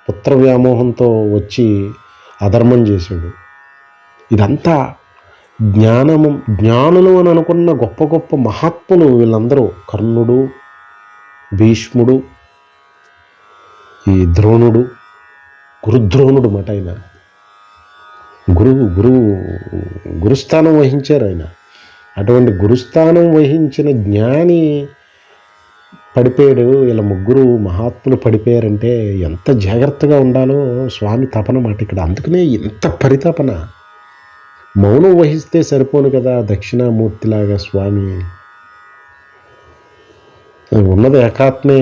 పుత్ర వ్యామోహంతో వచ్చి అధర్మం చేశాడు. ఇదంతా జ్ఞానులు అని అనుకున్న గొప్ప గొప్ప మహాత్ములు వీళ్ళందరూ. కర్ణుడు, భీష్ముడు, ఈ ద్రోణుడు, గురుద్రోణుడు మాట. ఆయన గురుస్థానం వహించారు ఆయన. అటువంటి గురుస్థానం వహించిన జ్ఞాని పడిపోయాడు. ఇలా ముగ్గురు మహాత్ములు పడిపోయారంటే ఎంత జాగ్రత్తగా ఉండాలో స్వామి తపన మాట ఇక్కడ. అందుకనే ఇంత పరితపన. మౌనం వహిస్తే సరిపోను కదా, దక్షిణామూర్తిలాగా స్వామి ఉన్నది ఏకాత్మే.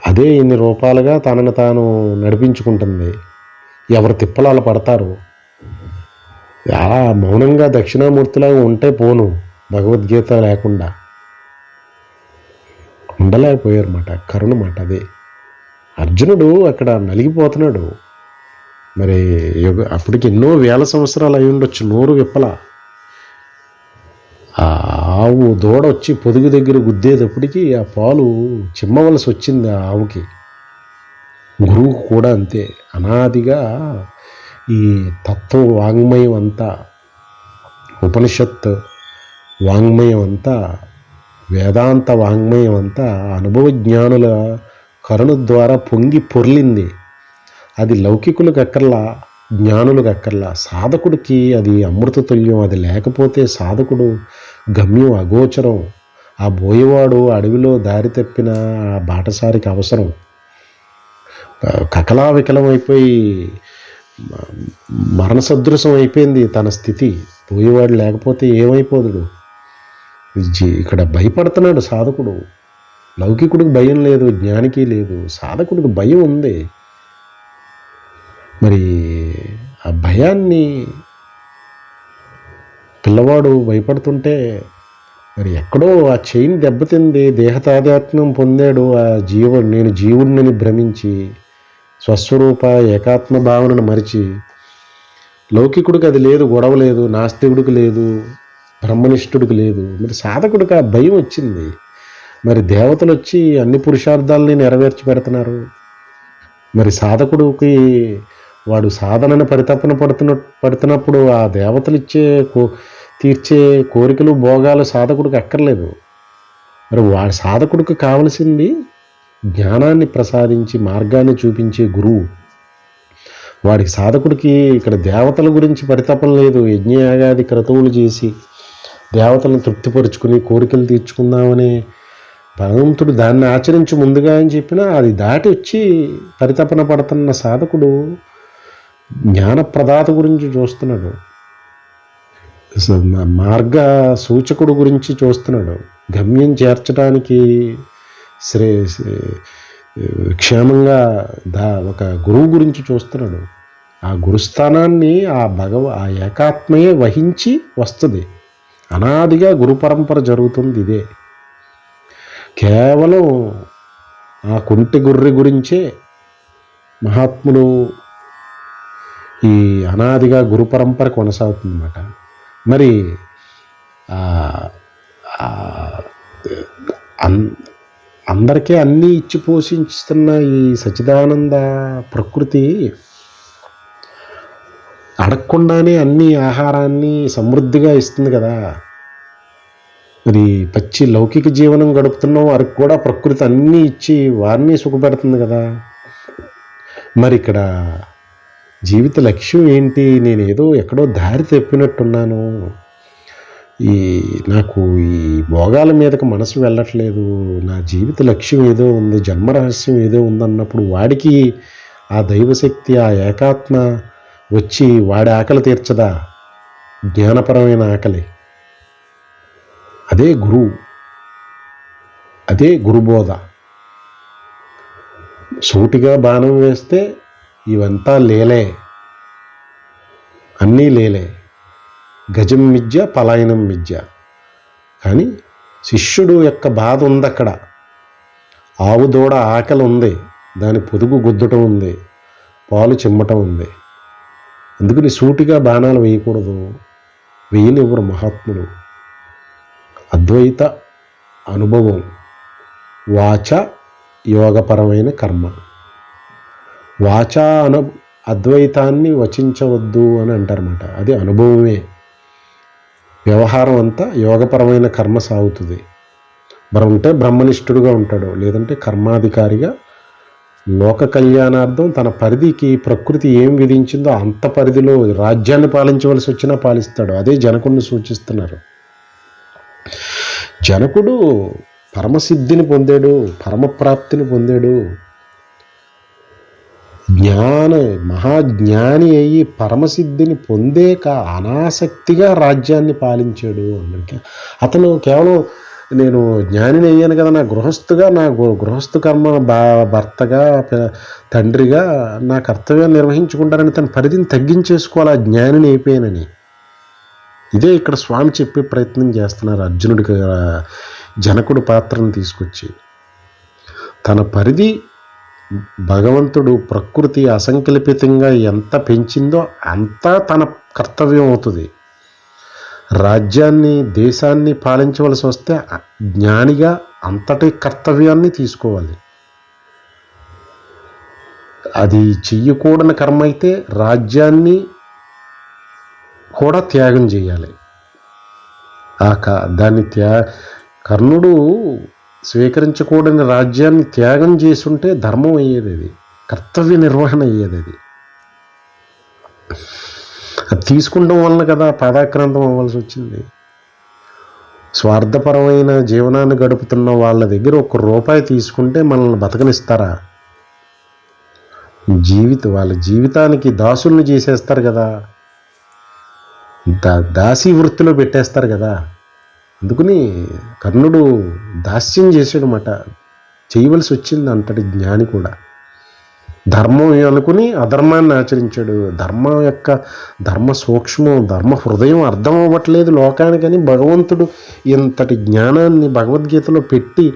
అదే ఇన్ని రూపాలుగా తనను తాను నడిపించుకుంటుంది. ఎవరు తిప్పలాలు పడతారు. అలా మౌనంగా దక్షిణామూర్తిలాగా ఉంటే పోను, భగవద్గీత లేకుండా ఉండలేకపోయారు మాట. కరుణ మాట అదే. అర్జునుడు అక్కడ నలిగిపోతున్నాడు. మరి అప్పటికి ఎన్నో వేల సంవత్సరాలు అయి ఉండొచ్చు, నోరు విప్పల. ఆ ఆవు దూడ వచ్చి పొదుగు దగ్గర గుద్దేటప్పటికి ఆ పాలు చిమ్మవలసి వచ్చింది ఆ ఆవుకి. గురువుకు కూడా అంతే. అనాదిగా ఈ తత్వ వాంగ్మయం అంతా, ఉపనిషత్ వాంగ్మయం అంతా, వేదాంత వాంగ్మయం అంతా అనుభవ జ్ఞానుల కరుణ ద్వారా పొంగి పొర్లింది. అది లౌకికులకు అక్కర్లా, జ్ఞానులకు అక్కర్లా, సాధకుడికి అది అమృతతుల్యం. అది లేకపోతే సాధకుడు గమ్యం అగోచరం. ఆ బోయేవాడు అడవిలో దారి తప్పిన ఆ బాటసారికి అవసరం. కకలా వికలమైపోయి మరణ సదృశం అయిపోయింది తన స్థితి. పోయేవాడు లేకపోతే ఏమైపోదుడు. ఇక్కడ భయపడుతున్నాడు సాధకుడు. లౌకికుడికి భయం లేదు, జ్ఞానికి లేదు, సాధకుడికి భయం ఉంది. మరి ఆ భయాన్ని పిల్లవాడు భయపడుతుంటే మరి ఎక్కడో ఆ చైన్ దెబ్బతింది. దేహతాదాత్మ్యం పొందాడు. నేను జీవుడిని భ్రమించి స్వస్వరూప ఏకాత్మ భావనను మరిచి. లౌకికుడికి అది లేదు, గొడవ లేదు. నాస్తికుడికి లేదు, బ్రహ్మనిష్ఠుడికి లేదు. మరి సాధకుడికి ఆ భయం వచ్చింది. మరి దేవతలు వచ్చి అన్ని పురుషార్థాలని నెరవేర్చి పెడుతున్నారు. మరి సాధకుడికి వాడు సాధనను పరితపన పడుతున్నప్పుడు ఆ దేవతలు తీర్చే కోరికలు భోగాలు సాధకుడికి అక్కర్లేదు. మరి వాడి సాధకుడికి కావలసింది జ్ఞానాన్ని ప్రసాదించి మార్గాన్ని చూపించే గురువు. వాడికి సాధకుడికి ఇక్కడ దేవతల గురించి పరితపన లేదు. యజ్ఞయాగాది క్రతువులు చేసి దేవతలను తృప్తిపరుచుకుని కోరికలు తీర్చుకుందామని భగవంతుడు దాన్ని ఆచరించి ముందుగా అని చెప్పినా అది దాటి వచ్చి పరితపన పడుతున్న సాధకుడు జ్ఞానప్రదాత గురించి చూస్తున్నాడు, మార్గ సూచకుడు గురించి చూస్తున్నాడు, గమ్యం చేర్చడానికి క్షేమంగా ఒక గురువు గురించి చూస్తున్నాడు. ఆ గురుస్థానాన్ని ఆ ఏకాత్మయే వహించి వస్తుంది. అనాదిగా గురు పరంపర జరుగుతుంది. ఇదే కేవలం ఆ కుంటి గుర్రె గురించే మహాత్ములు ఈ అనాదిగా గురు పరంపర కొనసాగుతుందన్నమాట. మరి అందరికీ అన్నీ ఇచ్చి పోషిస్తున్న ఈ సచ్చిదానంద ప్రకృతి అడగకుండానే అన్ని ఆహారాన్ని సమృద్ధిగా ఇస్తుంది కదా. మరి పచ్చి లౌకిక జీవనం గడుపుతున్న వారికి కూడా ప్రకృతి అన్నీ ఇచ్చి వారిని సుఖపెడుతుంది కదా. మరి ఇక్కడ జీవిత లక్ష్యం ఏంటి? నేను ఏదో ఎక్కడో దారి తప్పినట్టున్నాను, నాకు ఈ భోగాల మీదకి మనసు వెళ్ళట్లేదు, నా జీవిత లక్ష్యం ఏదో ఉంది, జన్మరహస్యం ఏదో ఉందన్నప్పుడు వాడికి ఆ దైవశక్తి, ఆ ఏకాత్మ వచ్చి వాడి ఆకలి తీర్చదా? జ్ఞానపరమైన ఆకలి. అదే గురువు, అదే గురుబోధ. సూటిగా బాణం వేస్తే ఇవంతా లేలే, అన్నీ లేలే, గజం మిథ్య పలాయనం మిథ్య. కానీ శిష్యుడు యొక్క బాధ ఉంది అక్కడ. ఆవు దూడ ఆకలి ఉంది, దాని పొదుగు గుద్దటం ఉంది, పాలు చిమ్మటం ఉంది. అందుకని సూటిగా బాణాలు వేయకూడదు, వేయనివ్వరు మహాత్ముడు. అద్వైత అనుభవం, వాచ యోగపరమైన కర్మ. వాచా అద్వైతాన్ని వచించవద్దు అని అంటారన్నమాట. అది అనుభవమే. వ్యవహారం అంతా యోగపరమైన కర్మ సాగుతుంది. ఉంటే బ్రహ్మనిష్ఠుడుగా ఉంటాడు, లేదంటే కర్మాధికారిగా లోక కళ్యాణార్థం తన పరిధికి ప్రకృతి ఏం విధించిందో అంత పరిధిలో రాజ్యాన్ని పాలించవలసి వచ్చినా పాలిస్తాడు. అదే జనకుడిని సూచిస్తున్నారు. జనకుడు పరమసిద్ధిని పొందాడు, పరమప్రాప్తిని పొందాడు, మహాజ్ఞాని అయ్యి పరమసిద్ధిని పొందేక అనాసక్తిగా రాజ్యాన్ని పాలించాడు. అన్నట్టు అతను కేవలం నేను జ్ఞానిని అయ్యాను కదా, నా గృహస్థు కర్మ భర్తగా తండ్రిగా నా కర్తవ్యాన్ని నిర్వహించుకుంటానని తన పరిధిని తగ్గించేసుకోవాలి ఆ జ్ఞానిని అయిపోయానని. ఇదే ఇక్కడ స్వామి చెప్పే ప్రయత్నం చేస్తున్నారు అర్జునుడికి. జనకుడు పాత్రను తీసుకొచ్చి తన పరిధి భగవంతుడు ప్రకృతి అసంకల్పితంగా ఎంత పెంచిందో అంతా తన కర్తవ్యం అవుతుంది. రాజ్యాన్ని దేశాన్ని పాలించవలసి వస్తే జ్ఞానిగా అంతటి కర్తవ్యాన్ని తీసుకోవాలి. అది చెయ్యకూడని కర్మ అయితే రాజ్యాన్ని కూడా త్యాగం చేయాలి. దాన్ని కర్ణుడు స్వీకరించకూడని రాజ్యాన్ని త్యాగం చేసుంటే ధర్మం అయ్యేది, అది కర్తవ్య నిర్వహణ అయ్యేది. అది తీసుకుంటాం వలన కదా పాదాక్రాంతం అవ్వాల్సి వచ్చింది. స్వార్థపరమైన జీవనాన్ని గడుపుతున్న వాళ్ళ దగ్గర ₹1 తీసుకుంటే మనల్ని బతకనిస్తారా? వాళ్ళ జీవితానికి దాసుల్ని చేసేస్తారు కదా, దాసీ వృత్తిలో పెట్టేస్తారు కదా. అందుకని కర్ణుడు దాస్యం చేసాడన్నమాట, చేయవలసి వచ్చింది అంతటి జ్ఞాని కూడా. ధర్మం అనుకుని అధర్మాన్ని ఆచరించాడు. ధర్మ సూక్ష్మం, ధర్మ హృదయం అర్థం అవ్వట్లేదు లోకానికని భగవంతుడు ఇంతటి జ్ఞానాన్ని భగవద్గీతలో పెట్టి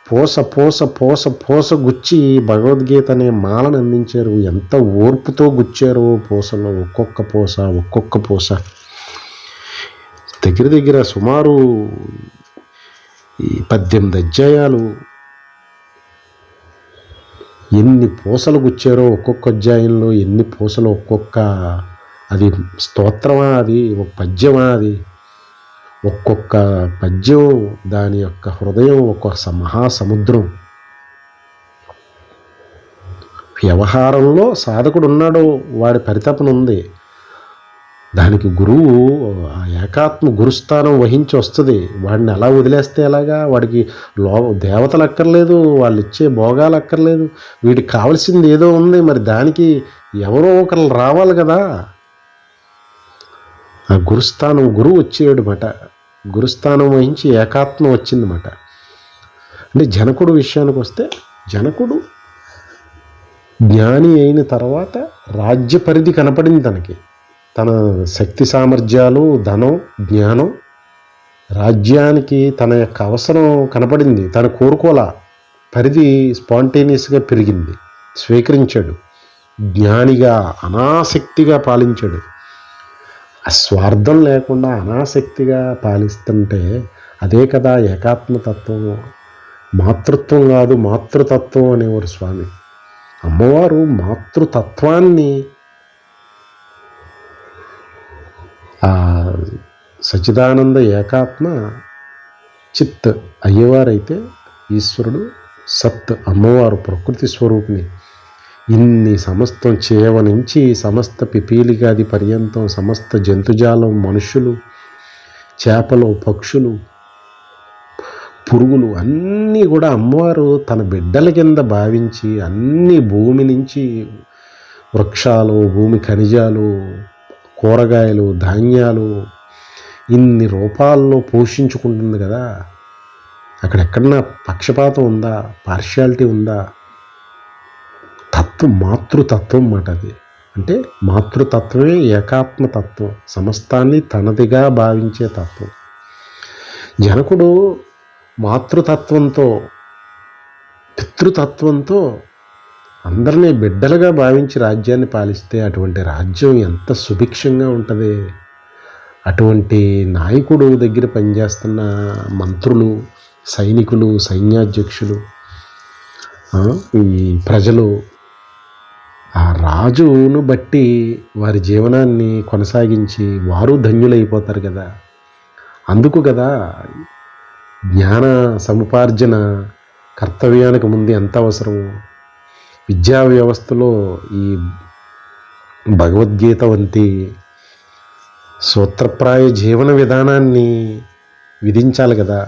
పూస గుచ్చి భగవద్గీత అనే మాలను అందించారు. ఎంత ఓర్పుతో గుచ్చారో పూసలో, ఒక్కొక్క పూస దగ్గర సుమారు 18 అధ్యాయాలు. ఎన్ని పూసలు గుచ్చారో ఒక్కొక్క అధ్యాయంలో, ఎన్ని పూసలు, అది స్తోత్రమా, అది ఒక పద్యమా, అది ఒక్కొక్క పద్యం దాని యొక్క హృదయం ఒక్కొక్క మహాసముద్రం. వ్యవహారంలో సాధకుడు ఉన్నాడు, వాడి పరితపన ఉంది. దానికి గురువు ఆ ఏకాత్మ గురుస్థానం వహించి వస్తుంది. వాడిని ఎలా వదిలేస్తే ఎలాగా? వాడికి దేవతలు అక్కర్లేదు, వాళ్ళు ఇచ్చే భోగాలు అక్కర్లేదు, వీడికి కావాల్సింది ఏదో ఉంది. మరి దానికి ఎవరో ఒకరు రావాలి కదా. ఆ గురుస్థానం, గురువు వచ్చేడు మాట, గురుస్థానం వహించి ఏకాత్మ వచ్చిందన్నమాట. అంటే జనకుడు విషయానికి వస్తే, జనకుడు జ్ఞాని అయిన తర్వాత రాజ్య పరిధి కనపడింది తనకి. తన శక్తి సామర్థ్యాలు, ధనం, జ్ఞానం, రాజ్యానికి తన యొక్క అవసరం కనపడింది. తను కోరుకోలా, పరిధి స్పాంటేనియస్గా పెరిగింది, స్వీకరించాడు. జ్ఞానిగా అనాసక్తిగా పాలించాడు. ఆ స్వార్థం లేకుండా అనాసక్తిగా పాలిస్తుంటే అదే కదా ఏకాత్మతత్వం. మాతృత్వం కాదు మాతృతత్వం అనేవారు స్వామి. అమ్మవారు మాతృతత్వాన్ని ఆ సచ్చిదానంద ఏకాత్మ చిత్ అయ్యేవారైతే ఈశ్వరుడు సత్ అమ్మవారు ప్రకృతి స్వరూపిణి. ఇన్ని సమస్తం చేవ నుంచి సమస్త పిపీలికాది పర్యంతం సమస్త జంతుజాలం, మనుషులు, చేపలు, పక్షులు, పురుగులు అన్నీ కూడా అమ్మవారు తన బిడ్డల కింద భావించి అన్ని భూమి నుంచి వృక్షాలు, భూమి ఖనిజాలు, కూరగాయలు, ధాన్యాలు ఇన్ని రూపాల్లో పోషించుకుంటుంది కదా. అక్కడెక్కడన్నా పక్షపాతం ఉందా, పార్షియాలిటీ ఉందా? తత్వం మాతృతత్వం అన్నమాట అది. అంటే మాతృతత్వమే ఏకాత్మతత్వం, సమస్తాన్ని తనదిగా భావించే తత్వం. జనకుడు మాతృతత్వంతో పితృతత్వంతో అందరినీ బిడ్డలుగా భావించి రాజ్యాన్ని పాలిస్తే అటువంటి రాజ్యం ఎంత సుభిక్షంగా ఉంటుంది. అటువంటి నాయకుడు దగ్గర పనిచేస్తున్న మంత్రులు, సైనికులు, సైన్యాధ్యక్షులు, ఈ ప్రజలు ఆ రాజును బట్టి వారి జీవనాన్ని కొనసాగించి వారు ధన్యులైపోతారు కదా. అందుకు కదా జ్ఞాన సముపార్జన కర్తవ్యానికి ముందు ఎంత అవసరము. విద్యా వ్యవస్థలో ఈ భగవద్గీత వంటి సూత్రప్రాయ జీవన విధానాన్ని విధించాలి కదా.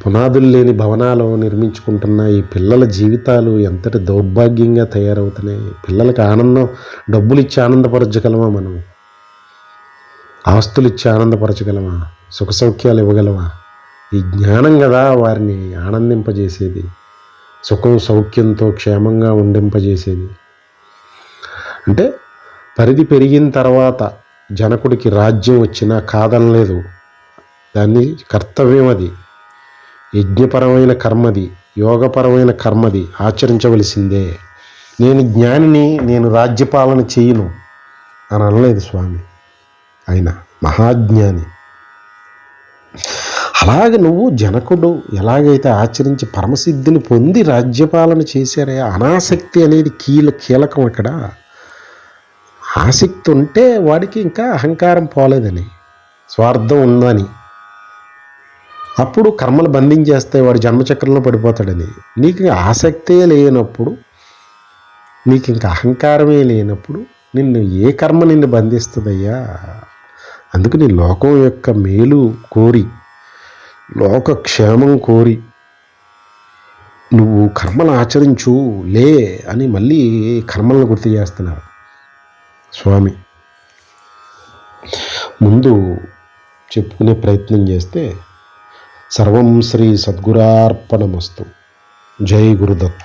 పునాదులు లేని భవనాలు నిర్మించుకుంటున్న ఈ పిల్లల జీవితాలు ఎంతటి దౌర్భాగ్యంగా తయారవుతున్నాయి. పిల్లలకి ఆనందం, డబ్బులు ఇచ్చి ఆనందపరచగలమా మనం? ఆస్తులు ఇచ్చి ఆనందపరచగలమా? సుఖ సౌఖ్యాలు ఇవ్వగలమా? ఈ జ్ఞానం కదా వారిని ఆనందింపజేసేది, సుఖం సౌఖ్యంతో క్షేమంగా ఉండింపజేసేది. అంటే పరిధి పెరిగిన తర్వాత జనకుడికి రాజ్యం వచ్చినా కాదనలేదు. దాన్ని కర్తవ్యం, అది యజ్ఞపరమైన కర్మది, యోగపరమైన కర్మది, ఆచరించవలసిందే. నేను జ్ఞానిని, నేను రాజ్యపాలన చేయను అని అనలేదు స్వామి. ఆయన మహాజ్ఞాని. అలాగే నువ్వు జనకుడు ఎలాగైతే ఆచరించి పరమసిద్ధిని పొంది రాజ్యపాలన చేశారే, అనాసక్తి అనేది కీలకం. అక్కడ ఆసక్తి ఉంటే వాడికి ఇంకా అహంకారం పోలేదని, స్వార్థం ఉందని, అప్పుడు కర్మలు బంధించేస్తే వాడు జన్మచక్రంలో పడిపోతాడని. నీకు ఆసక్తే లేనప్పుడు, నీకు ఇంకా అహంకారమే లేనప్పుడు నిన్ను ఏ కర్మ నిన్ను బంధిస్తుందయ్యా? అందుకు నీ లోకం యొక్క మేలు కోరి, లోక క్షేమం కోరి నువ్వు కర్మలు ఆచరించు లే అని మళ్ళీ కర్మలను గుర్తు చేస్తున్నారు స్వామి. ముందు చెప్పుకునే ప్రయత్నం చేస్తే సర్వం శ్రీ సద్గురార్పణమస్తు. జై గురుదత్త.